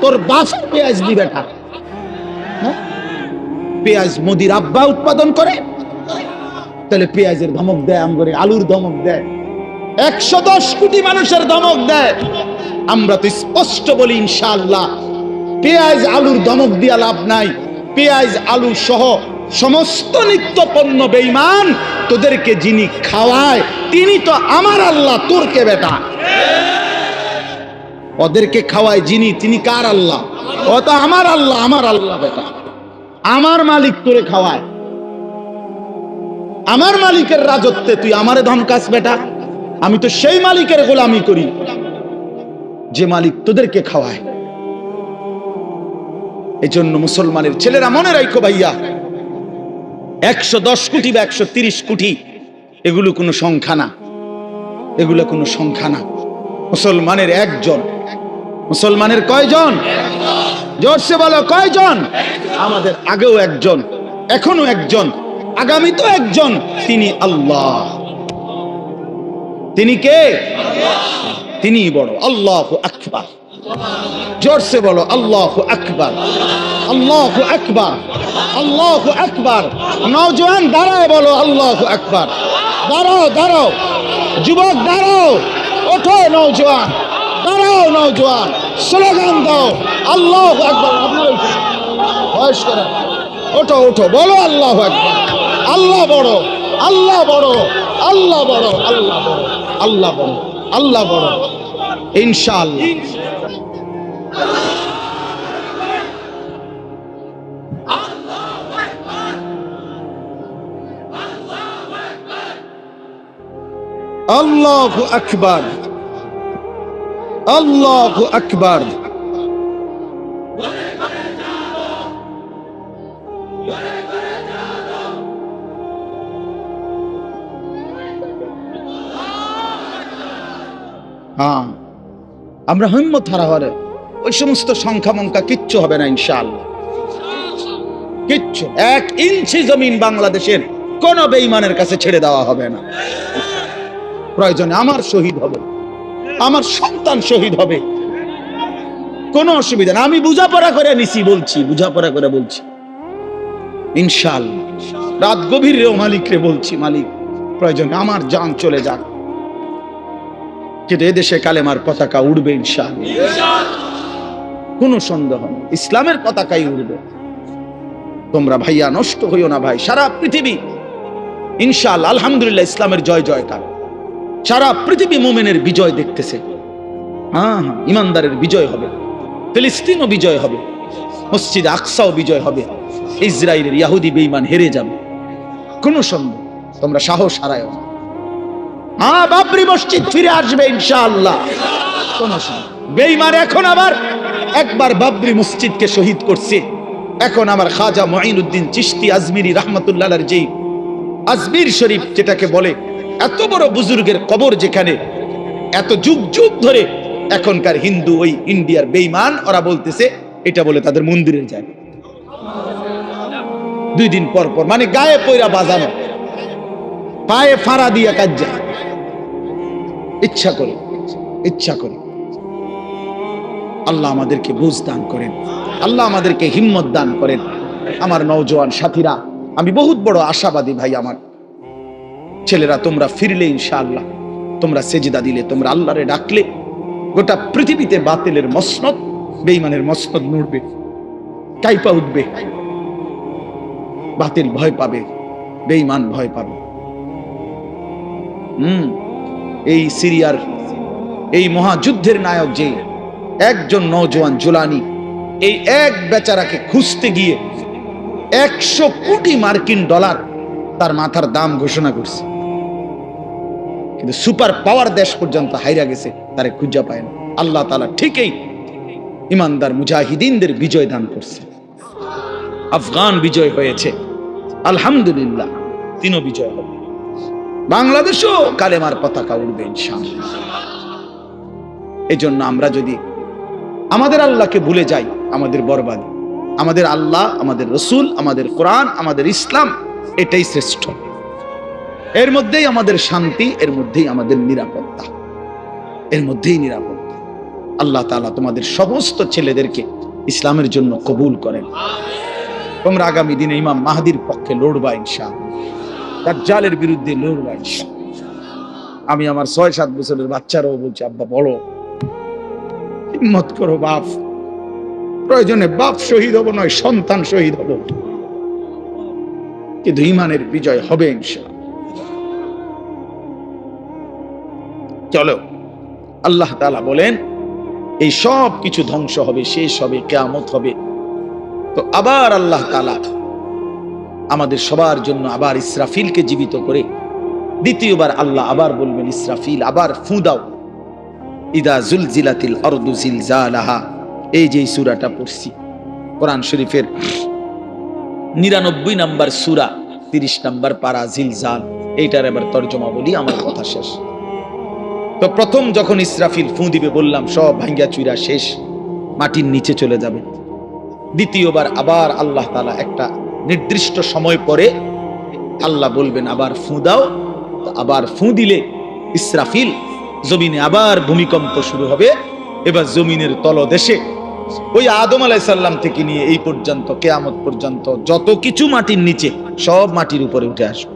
তোর বাপের পেঁয়াজ দি বেটা? পেঁয়াজ মোদির আব্বা উৎপাদন করে, তাহলে পেঁয়াজের ধমক দেয়, আমগরে আলুর ধমক দেয়, 110 কোটি মানুষের ধমক দেয়। আমরা তো স্পষ্ট বলি ইনশাআল্লাহ, পেঁয়াজ আলুর ধমক দিয়া লাভ নাই। পেঁয়াজ আলু সহ সমস্ত নিত্য পণ্য বেঈমান, তোদেরকে যিনি খাওয়ায় তিনি তো আমার আল্লাহ, তোর কে বেটা? ওদেরকে খাওয়ায় যিনি, তিনি কার আল্লাহ? ও তো আমার আল্লাহ, আমার আল্লাহ বেটা, আমার মালিক তোরে খাওয়ায়। আমার মালিকের রাজত্বে তুই আমারে ধমকাস বেটা? আমি তো সেই মালিকের গোলামি করি যে মালিক তোদেরকে খাওয়ায়। এই জন্য মুসলমানের ছেলেরা মনে রাখো ভাইয়া, 110 কোটি বা 130 কোটি এগুলো কোনো সংখ্যা না, এগুলো কোনো সংখ্যা না। মুসলমানের একজন। মুসলমানের কয়জন? জোরসে বলো, কয়জন? আমাদের আগেও একজন, এখনো একজন, আগামী তো একজন, তিনি আল্লাহ। তিনি কে? তিনি বড়। আল্লাহু আকবার। জোরসে বলো, আল্লাহু আকবার, আল্লাহু আকবার, আল্লাহু আকবার। নওজোয়ান দাঁড়ায় বলো, আল্লাহু আকবার। দাঁড়াও, দাঁড়াও যুবক, দাঁড়াও, ওঠো নওজোয়ান, দাঁড়াও নওজোয়ান, স্লোগান দাও, আল্লাহু আকবার। আপনার বয়স করা, ওঠো, ওঠো, বলো আল্লাহু আকবার। আল্লাহ বড়, আল্লাহ বড়, আল্লাহ বড়, আল্লাহ বড়, আল্লাহ বড়, আল্লাহ বড়। ইনশাআল্লাহ আল্লাহু আকবার, আল্লাহু আকবার। হ্যাঁ, আমরা হিম্মত হারা হরে ওই সমস্ত সংখ্যা মঙ্কা কিচ্ছু হবে না ইনশাআল্লাহ, কিচ্ছু। 1 ইঞ্চি জমিন বাংলাদেশের কোন বেঈমানের কাছে ছেড়ে দেওয়া হবে না। প্রয়োজনে আমার শহীদ হবে, আমার সন্তান শহীদ হবে, কোনো অসুবিধা না। আমি বুঝাপড়া করে নিছি, বলছি, বুঝাপড়া করে বলছি ইনশাআল্লাহ। রাত গভীরেও মালিকরে বলছি, মালিক প্রয়োজনে আমার জান চলে যাক, কিন্তু এদেশে কালেমার পতাকা উড়বে ইনশাআল্লাহ, কোনো সন্দেহ নেই, ইসলামের পতাকাই উড়বে। তোমরা ভাইয়া নষ্ট হইও না ভাই। সারা পৃথিবী ইনশাআল্লাহ আলহামদুলিল্লাহ ইসলামের জয় জয়কার, সারা পৃথিবী মুমিনের বিজয় দেখতেছে। হ্যাঁ হ্যাঁ, ইমানদারের বিজয় হবে, ফিলিস্তিনও বিজয় হবে, মসজিদ আকসাও বিজয় হবে, ইসরায়েলের ইহুদি বেঈমান হেরে যাবে, কোনো সন্দেহ। তোমরা সাহস হারায়ও না। হ্যাঁ, বাবরি মসজিদ ফিরে আসবে ইনশাআল্লাহ, কোনো সন্দেহ। বেঈমান এখন আবার একবার বাবরি মসজিদকে শহীদ করছে, এখন আবার খাজা মুঈনুদ্দিন চিশতি আজমিরি রাহমাতুল্লাহ আলাইহির যে আজমির শরীফ যেটাকে বলে, এত বড় বুজুর্গের কবর যেখানে এত যুগ যুগ ধরে, এখনকার হিন্দু ওই ইন্ডিয়ার বেঈমান ওরা বলতেছে এটা বলে তাদের মন্দিরের জায়গা। 2 দিন পর পর মানে গায়ে পয়রা বাজানো, পায়ে ফাড়া দিয়া কাজ যায়, ইচ্ছা করে, ইচ্ছা করে। আল্লাহ আমাদেরকে বুঝ দান করেন, আল্লাহ আমাদেরকে হিম্মত দান করেন। আমার নওজোয়ান সাথীরা, আমি বহুত বড় আশাবাদী ভাই, আমার ছেলেরা, তোমরা ফিরলে ইনশাআল্লাহ, তোমরা সেজদা দিলে, তোমরা আল্লাহরে ডাকলে, গোটা পৃথিবীতে বাতিলের মসনদ, বেঈমানের মসনদ নড়বে। কাইপা উঠবে, বাতিল ভয় পাবে, বেঈমান ভয় পাবে। এই সিরিয়ার এই মহাযুদ্ধের নায়ক যে একজন নওজোয়ান জুলানি, এই এক বেচারাকে খুঁজতে গিয়ে 100 কোটি মার্কিন ডলার তার মাথার দাম ঘোষণা করছে, কিন্তু সুপার পাওয়ার দেশ পর্যন্ত হাইরা গেছে, তারে খুঁজা পায় না। আল্লাহ তাআলা ঠিকই ইমানদার মুজাহিদিনদের বিজয় দান করছে। আফগান বিজয় হয়েছে, আলহামদুলিল্লাহ, তিনও বিজয় হবে। বাংলাদেশও কালেমার পতাকা উড়বে ইনশাআল্লাহ। এই জন্য আমরা যদি আমাদের আল্লাহকে ভুলে যাই, আমাদের বরবাদ। আমাদের আল্লাহ, আমাদের রসুল, আমাদের কোরআন, আমাদের ইসলাম, এটাই শ্রেষ্ঠ। এর মধ্যেই আমাদের শান্তি, এর মধ্যেই আমাদের নিরাপত্তা, এর মধ্যেই নিরাপত্তা। আল্লাহ তাআলা তোমাদের সমস্ত ছেলেদেরকে ইসলামের জন্য কবুল করেন। তোমরা আগামী দিনে ইমাম মাহদির পক্ষে লড়বা ইনশাআল্লাহ, দাজ্জালের বিরুদ্ধে লড়বা ইনশাআল্লাহ। আমি আমার 6-7 বছরের বাচ্চারাও বলছি, আব্বা বলো, হিম্মত করো বাপ, প্রয়োজনে বাপ শহীদ হব নয় সন্তান শহীদ হব, কিন্তু ঈমানের বিজয় হবে ইনশাআল্লাহ। চলো, আল্লাহ তাআলা বলেন এই সব কিছু ধ্বংস হবে, শেষ হবে, কিয়ামত হবে। তো আবার আল্লাহ তাআলা আমাদের সবার জন্য আবার ইসরাফিলকে জীবিত করে দ্বিতীয়বার আল্লাহ আবার বলবেন, ইসরাফিল আবার ফু দাও। ইদা জুলজিলাতিল আরদু জিলজালাহা, এই যে সূরাটা পড়ছি কোরআন শরীফের 99 নম্বর সূরা 30 নম্বর পারা জিলজাল, এইটার এবার তরজমা বলি, আমার কথা শেষ। তো প্রথম যখন ইসরাফিল ফু দিবে বললাম সব ভাঙ্গা চুরা শেষ, মাটির নিচে চলে যাবে। দ্বিতীয়বার আবার আল্লাহ তাআলা একটা নির্দিষ্ট সময় পরে আল্লাহ বলবেন আবার ফু দাও। আবার ফু দিলে ইসরাফিল জমিনে আবার ভূমিকম্প শুরু হবে। এবার জমিনের তলদেশে ওই আদম আলাইহিস সালাম থেকে নিয়ে এই পর্যন্ত কিয়ামত পর্যন্ত যত কিছু মাটির নিচে সব মাটির উপরে উঠে আসবে।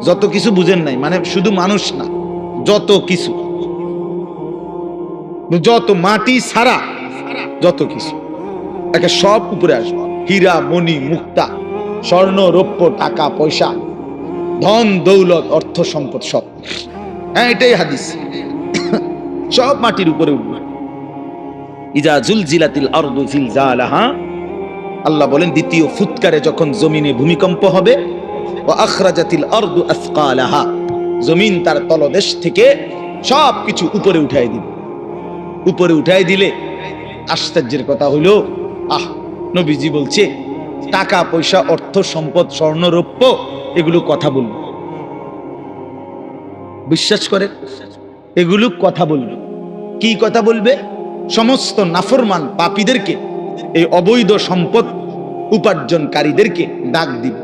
যত কিছু বুঝেন নাই, মানে শুধু মানুষ না, যত কিছু, যত মাটি ছাড়া যত কিছু একে সব উপরে আসবে। হীরা মণি মুক্তা, স্বর্ণ রৌপ্য, টাকা পয়সা, ধন দৌলত, অর্থ সম্পদ, সব। হ্যাঁ, এটাই হাদিস, সব মাটির উপরে উঠবে। ইজা জুলজিলাতিল আরদু জিলজালাহা, আল্লাহ বলেন দ্বিতীয় ফুৎকারে যখন জমিনে ভূমিকম্প হবে, ওয়া আখরাজাতিল আরদু আসকালাহা, জমিন তার তলদেশ থেকে সব কিছু উপরে উঠাই দিবে। উপরে উঠাই দিলে আশ্চর্যের কথা হইল, নবীজি বলছে টাকা পয়সা, অর্থ সম্পদ, স্বর্ণ রৌপ্য, এগুলো কথা বলবে। বিশ্বাস করে, এগুলো কথা বলবে। কি কথা বলবে? সমস্ত নাফরমান পাপীদেরকে, এই অবৈধ সম্পদ উপার্জনকারীদেরকে ডাক দিবে।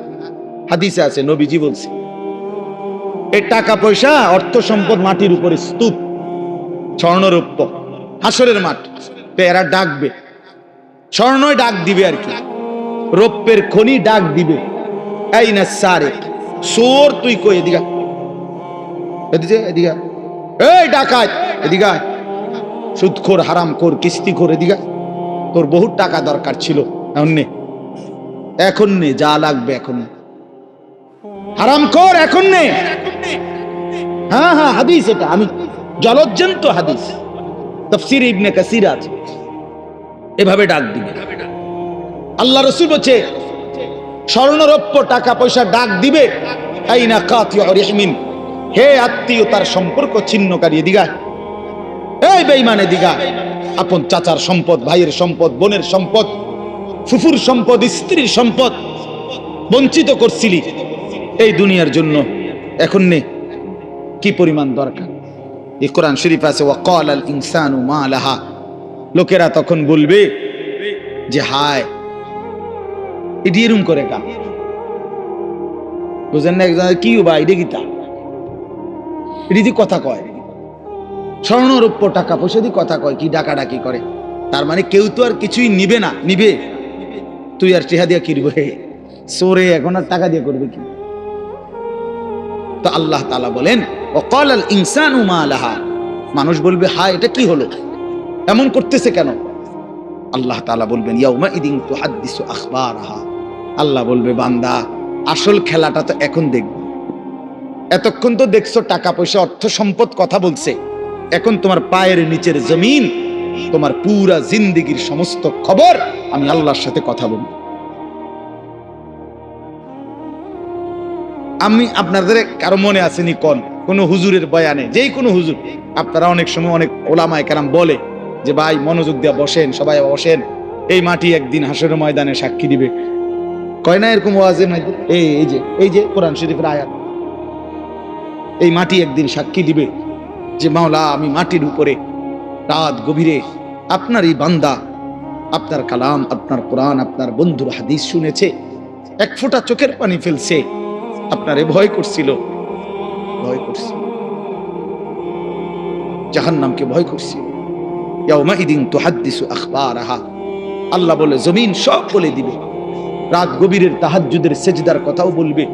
হাদিসে আছে, নবীজি বলছে এই টাকা পয়সা, অর্থ সম্পদ মাটির উপরে স্তূপ, স্বর্ণরৌপ্য, হাসরের মাঠ, এরা ডাকবে। স্বর্ণই ডাক দিবে আর কি, রৌপ্যের খনি ডাক দিবে, এই না সারে চোর তুই কই, এদিকে এদিকে, এই ডাকাত এদিকে, সুদখোর, হারামখোর, কিস্তিখোর, এদিকে, তোর বহুত টাকা দরকার ছিল, এখন নে, যা লাগবে এখন, হারামখোর এখন নে। হ্যাঁ হ্যাঁ, হাদিস এটা, আমি জলজ্জন্ত হাদিস, তাফসীর ইবনে কাসির আছে, এভাবে ডাক দিবে। আল্লাহ রাসূল বলছে স্বর্ণরৌপ্য টাকা পয়সা ডাক দিবে, আইনা কাতিউ রিহমিন, হে আত্মীয়তার সম্পর্ক ছিন্নকারী, এদিকে, এই বেঈমান এদিকে, আপন চাচার সম্পদ, ভাইয়ের সম্পদ, বোনের সম্পদ, ফুফুর সম্পদ, স্ত্রীর সম্পদ বঞ্চিত করছিলি এই দুনিয়ার জন্য, এখন নে, কি পরিমাণ দরকার। এই কোরআন শরীফ আছে, ওয়াকাল আল ইনসানু মা লাহা, লোকেরা তখন বলবে যে হায়, এটি এরম করে কা, বুঝেন না, একজন কি ভাই এটা কি, তা এটি কথা কয়, স্বর্ণ রৌপ্য টাকা পয়সা দিয়ে কথা কয়, কি ডাকাডাকি করে, তার মানে কেউ তো আর কিছুই নিবে না, নিবে তুই আর টেহা দিয়া কিনবে, সোরে এখন আর টাকা দিয়ে করবে কি। তো আল্লাহ তাআলা বলেন ওয়াকাল আল ইনসানু মা লাহা, মানুষ বলবে হায় এটা কি হলো, এমন করতেছে কেন। আল্লাহ তাআলা বলবেন ইয়াউমা ইদিন তুহাদ্দিসু আখবারাহা, আল্লাহ বলবে বান্দা আসল খেলাটা তো এখন দেখবে। এতক্ষণ তো দেখছো টাকা পয়সা অর্থ সম্পদ কথা বলছে, এখন তোমার পায়ের নিচের জমিন, তোমার পুরা জিন্দেগির সমস্ত খবর আমি আল্লাহর সাথে কথা বলবো। আমি আপনাদের কারো মনে আসেনি কোন হুজুরের বয়ানে, যেই কোনো হুজুর, আপনারা অনেক সময় অনেক ওলামায়ে কেরাম বলে যে ভাই মনোযোগ দিয়ে বসেন, সবাই বসেন, এই মাটি একদিন হাসরের ময়দানে সাক্ষী দিবে, কয় না এরকম ওয়াজের মধ্যে? এই যে কোরআন শরীফের আয়াত, এই মাটি একদিন সাক্ষী দিবে যে মাওলা আমি মাটির উপরে রাত গভীরে আপনার এই বান্দা আপনার কালাম, আপনার কোরআন, আপনার বন্ধুর হাদিস শুনেছে, এক ফোঁটা চোখের পানি ফেলছে, আপনারে ভয় করছিল, জাহান্নামকে ভয় করছিল। ইয়াউমা ইদিন তুহাদ্দিসু আখবারাহা, আল্লাহ বলে জমিন সব বলে দিবে। রাত গভীরের তাহাজ্জুদের সেজদার কথাও বলবে,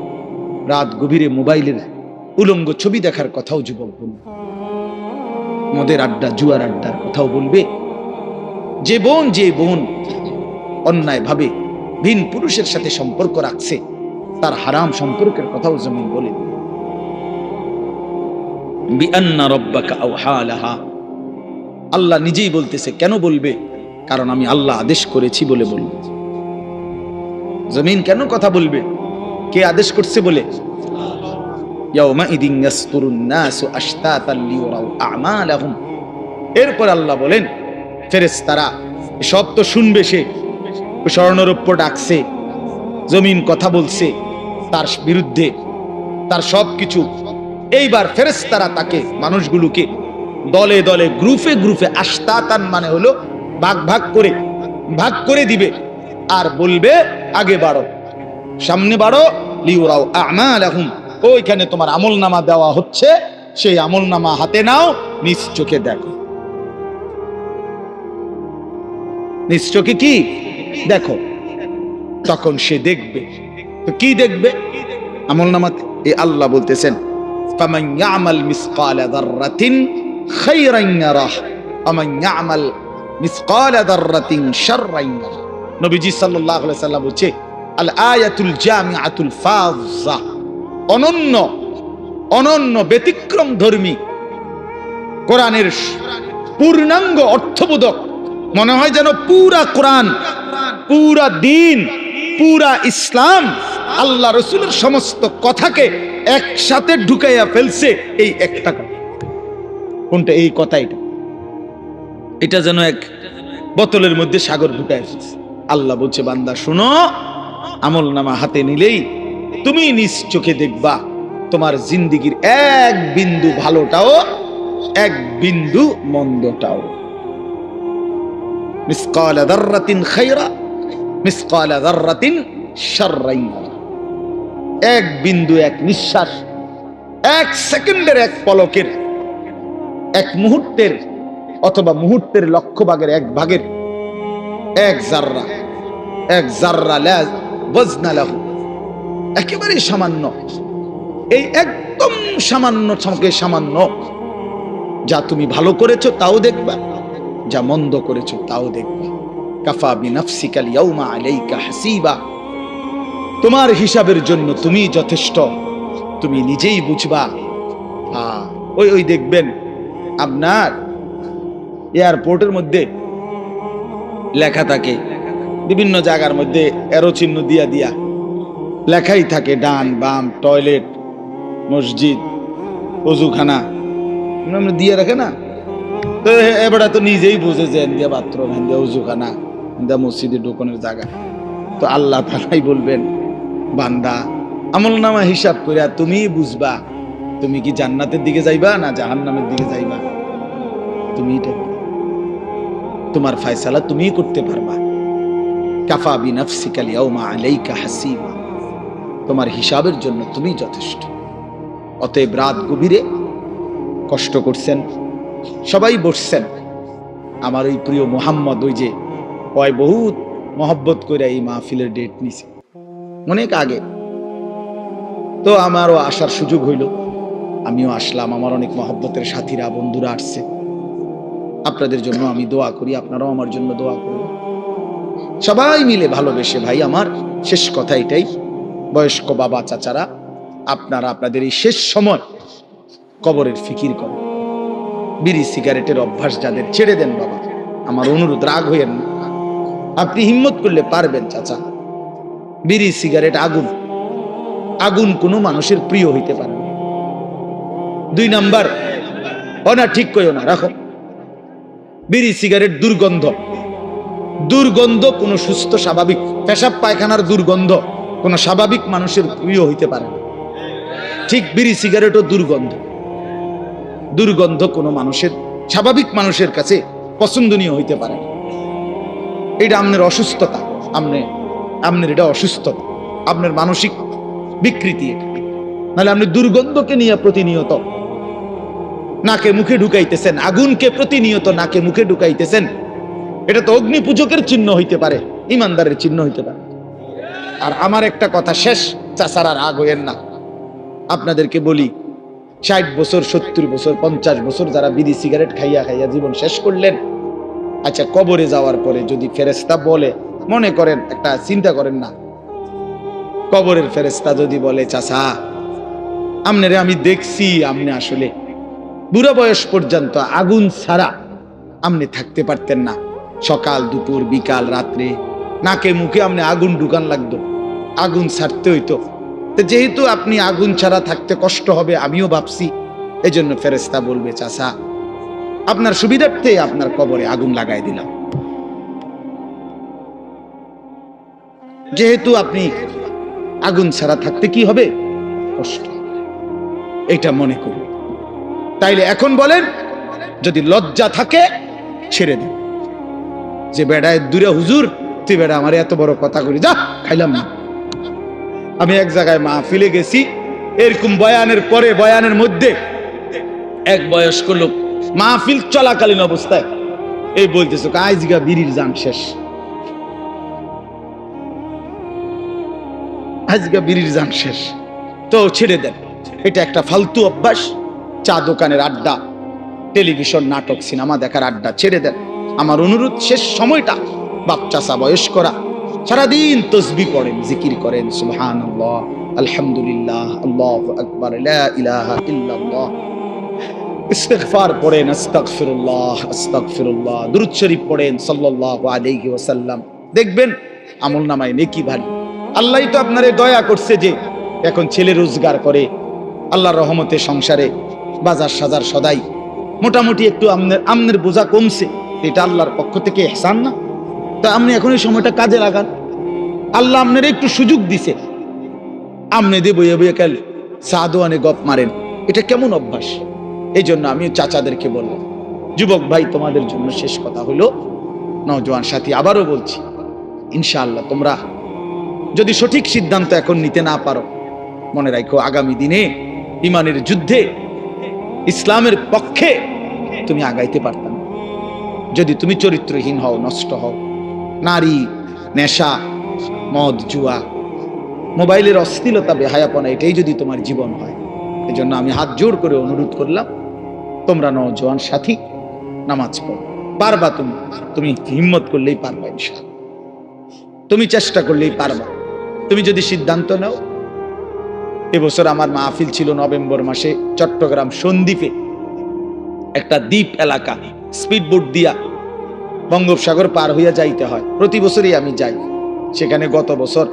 রাত গভীরে মোবাইলের উলঙ্গ ছবি দেখার কথাও যুবক বলবে, মদের আড্ডা জুয়ার আড্ডার কথাও বলবে। যে বোন অন্যায় ভাবে ভিন পুরুষের সাথে সম্পর্ক রাখছে, তার হারাম সম্পর্কের কথাও জমিন বলে দিবে। বিআন্না রাব্বাকা আওহা লাহা, আল্লাহ নিজেই বলতেছে, কেন বলবে? কারণ আমি আল্লাহ আদেশ করেছি বলে বলবে। জমিন কেন কথা বলবে? কে আদেশ করছে বলে? ইয়াউমা ইদিন ইয়াসতুরুন নাসু আশতাতান লিয়ারাউ আমালাহুম, এরপর আল্লাহ বলেন ফেরেশতারা সব তো শুনবে, সে স্বর্ণরৌপ্য ডাকছে, জমিন কথা বলছে তার বিরুদ্ধে, তার সবকিছু। এইবার ফেরেশতারা তাকে মানুষগুলোকে দলে দলে গ্রুপে আশতাতান মানে হলো ভাগ করে দিবে, আর বলবে আগে বাড়ো, সামনে বাড়ো, লিউরাও আমালাহুম, ওইখানে তোমার আমলনামা দেওয়া হচ্ছে, সেই আমলনামা হাতে নাও, নিজ চোখে দেখো। নিজ চোখে কি দেখো? তখন সে দেখবে। তো কি দেখবে আমলনামাতে? এই আল্লাহ বলতেছেন ফামান ইয়ামাল মিসকালা যাররাতিন খায়রান ইয়ারাহ ওয়া মান ইয়ামাল মিসকালা যাররাতিন শাররান ইয়ারাহ। নবীজি সাল্লাল্লাহু আলাইহি সাল্লাম বলছে আল আয়াতুল জামিআতুল ফাযা, অনন্য ব্যতিক্রম ধর্মী কোরআনের পূর্ণাঙ্গ অর্থবোধক, মনে হয় যেন পুরা কোরআন, পুরা দিন, পুরা ইসলাম, আল্লাহ রসুলের সমস্ত কথাকে একসাথে ঢুকাইয়া ফেলছে এই একটা কথা। কোনটা? এই কথা। এটা যেন এক বোতলের মধ্যে সাগর ঢুকাইয়া ফেলছে। আল্লাহ বলছে বান্দা শুনো, আমলনামা হাতে নিলেই তুমি নিজ চোখে দেখবা তোমার জিন্দেগির এক বিন্দু ভালোটাও, এক বিন্দু মন্দটাও। মিসকালা যাররাতিন খায়রা, মিসকালা যাররাতিন শাররান, এক বিন্দু, এক নিঃশ্বাস, এক সেকেন্ডের, এক পলকের, এক মুহূর্তের, অথবা মুহূর্তের লক্ষ ভাগের এক ভাগের এক জাররা লা ওয়াজনা লাহু, একেবারে সামান্য, এই একদম সামান্য, যা তুমি ভালো করেছো তাও দেখবা, যা মন্দ করেছো তাও দেখবা। কাফা বিনাফসিকাল ইয়াউমা আলাইকা হাসিবা, তোমার হিসাবের জন্য তুমি যথেষ্ট, তুমি নিজেই বুঝবা। ওই দেখবেন আপনার এয়ারপোর্টের মধ্যে লেখা থাকে, বিভিন্ন জায়গার মধ্যে এরো চিহ্ন দিয়া লেখাই থাকে, ডান বাম, টয়লেট, মসজিদ, ওযুখানা দিয়ে রাখে না। তো এবারে তো নিজেই বুঝে যে ইন্ডিয়া বাথরুম, ইন্ডিয়া ওযুখানা, ইন্ডিয়া মসজিদে ঢোকানোর জায়গা। তো আল্লাহ তাআলাই বলবেন বান্দা আমলনামা হিসাব করে তুমি বুঝবা তুমি কি জান্নাতের দিকে যাইবা না জাহান্নামের দিকে যাইবা। তুমি তোমার ফয়সালা তুমি করতে পারবা। কাফা বিনাফসিকাল ইয়াউমা আলাইকা হাসিবা, তোমার হিসাবের জন্য তুমি যথেষ্ট। অতএব রাত গভীরে কষ্ট করছেন, সবাই বসছেন, আমার ওই প্রিয় মোহাম্মদ, ওই যে কয় বহুত মহব্বত করে এই মাহফিলের ডেট নিছে অনেক আগে, তো আমারও আসার সুযোগ হইল, আমিও আসলাম। আমার অনেক মহব্বতের সাথীরা, বন্ধুরা আসছে। আপনাদের জন্য আমি দোয়া করি, আপনারাও আমার জন্য দোয়া করবেন। সবাই মিলে ভালোবেসে, ভাই আমার শেষ কথা এটাই, বয়স্ক বাবা চাচারা, আপনারা আপনাদের এই শেষ সময় কবরের ফিকির করেন। বিড়ি সিগারেটের অভ্যাস যাদের, ছেড়ে দেন বাবা, আমার অনুরোধ, রাগ হইয়েন না। আপনি হিম্মত করলে পারবেন চাচা। বিড়ি সিগারেট আগুন, আগুন কোনো মানুষের প্রিয় হইতে পারে না। 2 নাম্বার, না ঠিক কইও না, রাখো। বিড়ি সিগারেট দুর্গন্ধ, দুর্গন্ধ কোনো সুস্থ স্বাভাবিক, পেশাব পায়খানার দুর্গন্ধ কোনো স্বাভাবিক মানুষের প্রিয় হইতে পারে না। ঠিক বিড়ি সিগারেটও দুর্গন্ধ, দুর্গন্ধ কোনো মানুষের, স্বাভাবিক মানুষের কাছে পছন্দনীয় হইতে পারে না। এটা আপনার অসুস্থতা, আপনার এটা অসুস্থতা, আপনার মানসিক বিকৃতি এটা। নাহলে আপনি দুর্গন্ধকে নিয়ে প্রতিনিয়ত নাকে মুখে ঢুকাইতেছেন, আগুনকে প্রতিনিয়ত নাকে মুখে ঢুকাইতেছেন, এটা তো অগ্নি পূজকের চিহ্ন হইতে পারে, ইমানদারের চিহ্ন হইতে পারে। আর আমার একটা কথা শেষ, চাচারা রাগ হইয়েন না, আপনাদেরকে বলি, 60 বছর, 70 বছর, 50 বছর যারা বিড়ি সিগারেট খাইয়া খাইয়া জীবন শেষ করলেন, আচ্ছা কবরে যাওয়ার পরে যদি ফেরেশতা বলে, মনে করেন, একটা চিন্তা করেন না, কবরের ফেরেশতা যদি বলে, চাচা আপনারে আমি দেখছি, আপনি আসলে বুড়া বয়স পর্যন্ত আগুন ছাড়া আপনি থাকতে পারতেন না, সকাল দুপুর বিকাল রাত্রে নাকে মুখে আপনি আগুন ঢুকান লাগতো, আগুন ছাড়তে হইতো। তো যেহেতু আপনি আগুন ছাড়া থাকতে কষ্ট হবে, আমিও ভাবছি, এই জন্য ফেরেশতা বলবে, চাচা আপনার সুবিধার্থে আপনার কবরে আগুন লাগাই দিলাম, যেহেতু আপনি আগুন ছাড়া থাকতে কি হবে, কষ্ট, এটা মনে করি। তাইলে এখন বলেন, যদি লজ্জা থাকে ছেড়ে দেন, যে বেড়ায় দূরে, হুজুর তুই বেড়া আমার এত বড় কথা করি, যা খাইলাম না। আমি এক জায়গায় মাহফিলে গেছি, এরকম বয়ানের পরে, বয়ানের মধ্যে এক বয়স্ক লোক মাহফিল চলাকালীন অবস্থায় এই বলতেছে, আজগা বিড়ির জান শেষ, আজগা বিড়ির জান শেষ। তো ছেড়ে দেন, এটা একটা ফালতু অভ্যাস, চা দোকানের আড্ডা, টেলিভিশন নাটক সিনেমা দেখার আড্ডা, ছেড়ে দেন। আমার অনুরোধ, শেষ সময়টা বাপ চাচা বয়স্করা সারাদিন তসবিহ পড়েন, জিকির করেন, সুবহানাল্লাহ, আলহামদুলিল্লাহ, আল্লাহু আকবার, লা ইলাহা ইল্লাল্লাহ, ইস্তিগফার পড়েন, আস্তাগফিরুল্লাহ আস্তাগফিরুল্লাহ, দুরূদ শরীফ পড়েন সাল্লাল্লাহু আলাইহি ওয়াসাল্লাম, দেখবেন আমলনামায় নেকি ভারী। আল্লাহই তো আপনারে দয়া করছে যে এখন ছেলে রোজগার করে, আল্লাহর রহমতে সংসারে বাজার সাজার সদাই মোটামুটি একটু আমনের বোঝা কমছে, এটা আল্লাহর পক্ষ থেকে ইহসান না? তা আপনি এখন এই সময়টা কাজে লাগান, আল্লাহ আপনার একটু সুযোগ দিছে, আমনে দিয়ে বইয়ে বইয়ে কাল সাদোয়ানে গপ মারেন, এটা কেমন অভ্যাস? এই জন্য আমি চাচাদেরকে বলবো, যুবক ভাই তোমাদের জন্য শেষ কথা হলো, নওজোয়ান সাথী আবারও বলছি, ইনশাআল্লাহ তোমরা যদি সঠিক সিদ্ধান্ত এখন নিতে না পারো, মনে রাখো আগামী দিনে ইমানের যুদ্ধে ইসলামের পক্ষে তুমি আগাইতে পারতাম। যদি তুমি চরিত্রহীন হও, নষ্ট হও, নারী, নেশা, মদ, জুয়া, মোবাইলের অশ্লীলতা, বেহায়াপনা, এটাই যদি তোমার জীবন হয়, এজন্য আমি হাত জোড় করে অনুরোধ করলাম, তোমরা নওজোয়ান সাথী নামাজ পড়ো, পারবা, তুমি হিম্মত করলেই পারবা, ইনশাআল্লাহ তুমি চেষ্টা করলেই পারবা। তুমি যদি সিদ্ধান্ত নাও, এবছর আমার মাহফিল ছিল নভেম্বর মাসে চট্টগ্রাম সন্দ্বীপে, একটা দ্বীপ এলাকা, স্পিড বোট দিয়া বঙ্গোপসাগর পার হইয়া যাইতে হয়, প্রতি বছরই আমি যাই সেখানে। গত বছর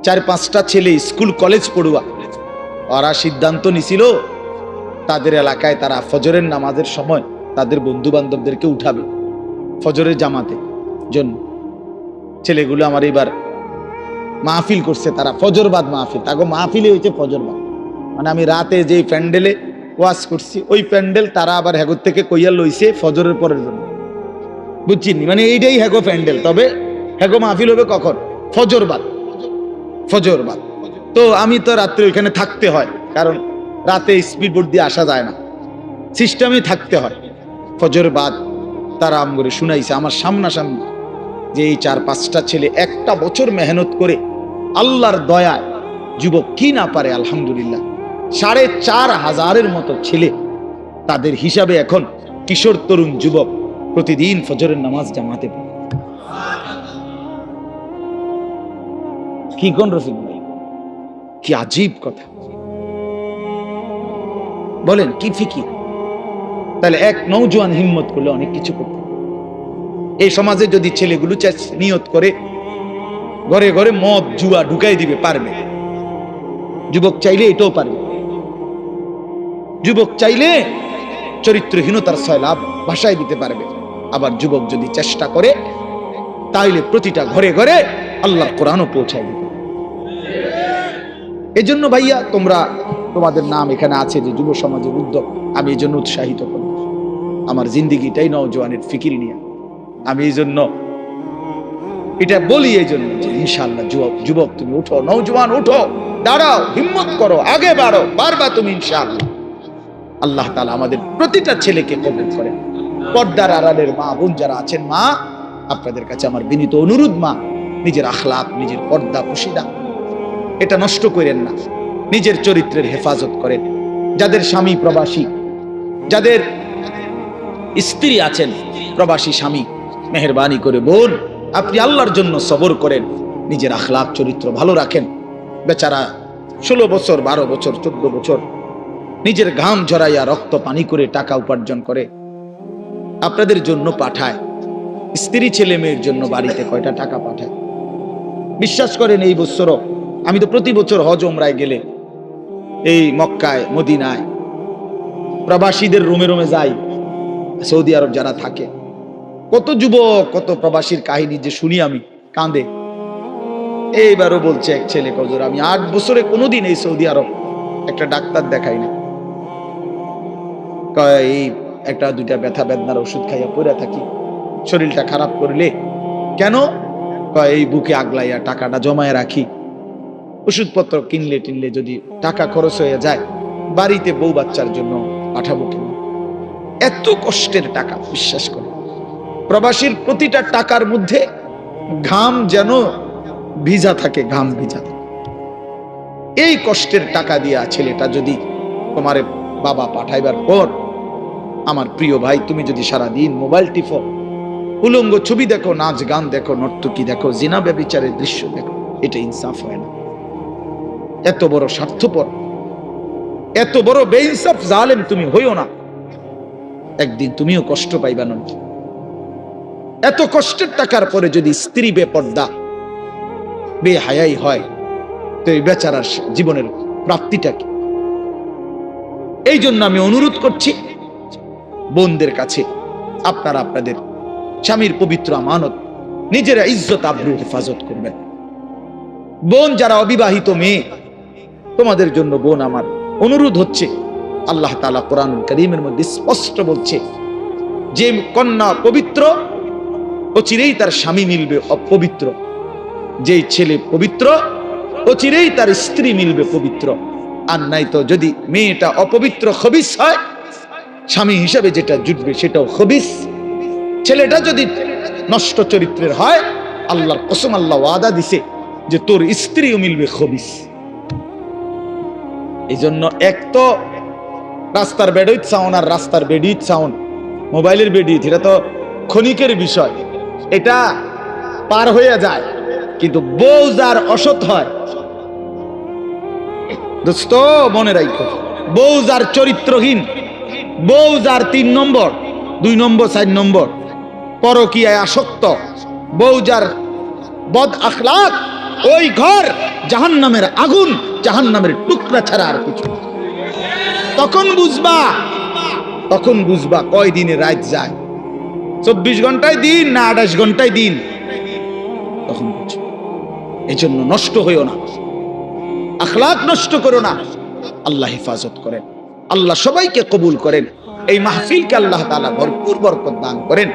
4-5টা ছেলে স্কুল কলেজ পড়ুয়া, ওরা সিদ্ধান্ত নিছিল তাদের এলাকায় তারা ফজরের নামাজের সময় তাদের বন্ধু বান্ধবদেরকে উঠাবে ফজরের জামাতে জন্য। ছেলেগুলো আমার এবার মাহফিল করছে, তারা ফজরবাদ মাহফিল, তাকে মাহফিলে হয়েছে ফজরবাদ, মানে আমি রাতে যেই প্যান্ডেলে ওয়াজ করছি ওই প্যান্ডেল তারা আবার হ্যাগোর থেকে কইয়া লইছে ফজরের পরের জন্য, বুঝছিনি? মানে এইটাই হ্যাগো প্যান্ডেল, তবে হ্যাগো মাহফিল হবে কখন? ফজরবাদ, ফজরবাদ। তো আমি তো রাত্রে ওইখানে থাকতে হয়, কারণ রাতে স্পিড বোট দিয়ে আসা যায় না, সিস্টেমে থাকতে হয়। ফজরবাদ তারা আমগরে শুনাইছে আমার সামনাসামনি, যে এই 4-5টা ছেলে একটা বছর মেহনত করে আল্লাহর দয়ায়, যুবক কি না পারে, আলহামদুলিল্লাহ 4500-এর মতো ছেলে, তাদের হিসাবে এখন কিশোর তরুণ যুবক প্রতিদিন ফজরের নামাজ জামাতে পড়ে। কি কোন রফিক ভাই, কি আজীব কথা বলেন, কি ফিকির। তাহলে এক নওজোয়ান হিম্মত করলে অনেক কিছু করতে। এই সমাজে যদি ছেলেগুলো নিয়ত করে ঘরে ঘরে মদ জুয়া ঢুকাই দিবে, পারবে। যুবক চাইলে এটাও পারবে। যুবক চাইলে চরিত্রহীনতার সয়লাভ ভাষায় দিতে পারবে। আবার যুবক যদি চেষ্টা করে তাইলে প্রতিটা ঘরে ঘরে আল্লাহর কোরআনও পৌঁছায় দিতে। এজন্য ভাইয়া তোমরা, তোমাদের নাম এখানে আছে যে যুব সমাজের উদ্যোগ, আমি এই জন্য উৎসাহিত করব। আমার জিন্দিগিটাই নওজোয়ানের ফিকির নিয়ে। আমি এই জন্য এটা বলি, এই জন্য যে ইনশাআল্লাহ যুবক তুমি উঠো, নওজোয়ান উঠো, দাঁড়াও, হিম্মত করো, আগে বাড়ো, পারবা তুমি ইনশাআল্লাহ। আল্লাহ তাআলা আমাদের প্রতিটা ছেলেকে কবুল করেন। পর্দার আড়ালের মা বোন যারা আছেন, মা আপনাদের কাছে আমার বিনীত অনুরোধ, মা নিজের আখলাক, নিজের পর্দা পশিদা এটা নষ্ট করেন না, নিজের চরিত্রের হেফাজত করেন। যাদের স্বামী প্রবাসী, যাদের স্ত্রী আছেন প্রবাসী স্বামী, মেহেরবানি করে বোন আপনি আল্লাহর জন্য সবর করেন, নিজের আখলাক চরিত্র ভালো রাখেন। বেচারা 16 বছর 12 বছর 14 বছর নিজের ঘাম ঝরাইয়া রক্ত পানি করে টাকা উপার্জন করে আপনাদের জন্য পাঠায়। স্ত্রী ছেলে মেয়ের জন্য বাড়িতে কয়টা টাকা পাঠায়। বিশ্বাস করেন এই বছরও আমি তো প্রতি বছর হজ ওমরায় গেলে এই মক্কায় মদিনায় প্রবাসীদের রুমে রুমে যাই। সৌদি আরব যারা থাকে, কত যুবক কত প্রবাসীর কাহিনী যে শুনি আমি, কাঁদে। এইবারও বলছে এক ছেলে, কজোর আমি 8 বছরে কোনোদিন এই সৌদি আরব একটা ডাক্তার দেখাই না, এই একটা দুইটা ব্যথা বেদনার ওষুধ খাইয়া পড়ে থাকি, শরীরটা খারাপ করলে কেন, এই বুকে আগলাইয়া টাকাটা জমায় রাখি, ওষুধপত্র কিনলে টিনলে যদি টাকা খরচ হয়ে যায় বাড়িতে বউ বাচ্চার জন্য পাঠাবো কেন। এত কষ্টের টাকা, বিশ্বাস করে প্রবাসীর প্রতিটা টাকার মধ্যে ঘাম যেন ভিজা থাকে, ঘাম ভিজা থাকে। এই কষ্টের টাকা দিয়া ছেলেটা যদি তোমার বাবা পাঠাইবার পর, আমার প্রিয় ভাই তুমি যদি সারাদিন মোবাইল টিপো, উলঙ্গ ছবি দেখো, নাচ গান দেখো, নর্তকী দেখো, জিনা ব্যভিচারের দৃশ্য দেখো, এটা ইনসাফ হয় না। এত বড় স্বার্থপর, এত বড় বেইনসাফ জালেম তুমি হইও না, একদিন তুমিও কষ্ট পাইবা না। এত কষ্টের টাকার পরে যদি স্ত্রী বেপর্দা বেহায়াই হয়, তো এই বেচারার জীবনের প্রাপ্তিটা কি? এই জন্য আমি অনুরোধ করছি বোনদের কাছে, আপনারা আপনাদের স্বামীর পবিত্র আমানত, নিজের ইজ্জত আবরু হেফাজত করবেন। বোন যারা অবিবাহিত মেয়ে, তোমাদের জন্য বোন আমার অনুরোধ হচ্ছে, আল্লাহ তাআলা কোরআনুল কারীমের মধ্যে স্পষ্ট বলছে যে কন্যা পবিত্র অচিরেই তার স্বামী মিলবে অপবিত্র, যেই ছেলে পবিত্র অচিরেই তার স্ত্রী মিলবে পবিত্র। আর নাই তো যদি মেয়েটা অপবিত্র খবিস হয়, স্বামী হিসাবে যেটা জুটবে সেটাও খবিস। ছেলেটা যদি নষ্ট চরিত্রের হয়, আল্লাহর কসম, আল্লাহ ওয়াদা দিছে যে তোর স্ত্রীও মিলবে খবিস। এই জন্য এক তো রাস্তার বেডুইত সাউন্ড আর রাস্তার বেডিত সাউন্ড, মোবাইলের বেডিত, এটা তো ক্ষণিকের বিষয়, এটা পার হয়ে যায়। কিন্তু বউ যার অসৎ হয়, দোস্ত মনে রাখো, বউ যার চরিত্রহীন, বউ যার 3 নম্বর 2 নম্বর 4 নম্বর পরকীয়ায় আসক্ত, বউ যার বদ আখলাক, ওই ঘর জাহান্নামের আগুন, জাহান্নামের টুকরা ছাড়া আর কিছু। তখন বুঝবা কয় দিনে রাত যায়, 24 ঘন্টায় দিন না 28 ঘন্টায় দিন, তখন বুঝবে। এই জন্য নষ্ট হইও না, আখলাক নষ্ট করো না। আল্লাহ হেফাজত করেন, আল্লাহ সবাইকে কবুল করেন, এই মাহফিলকে আল্লাহ তাআলা ভরপুর বরকত দান করেন।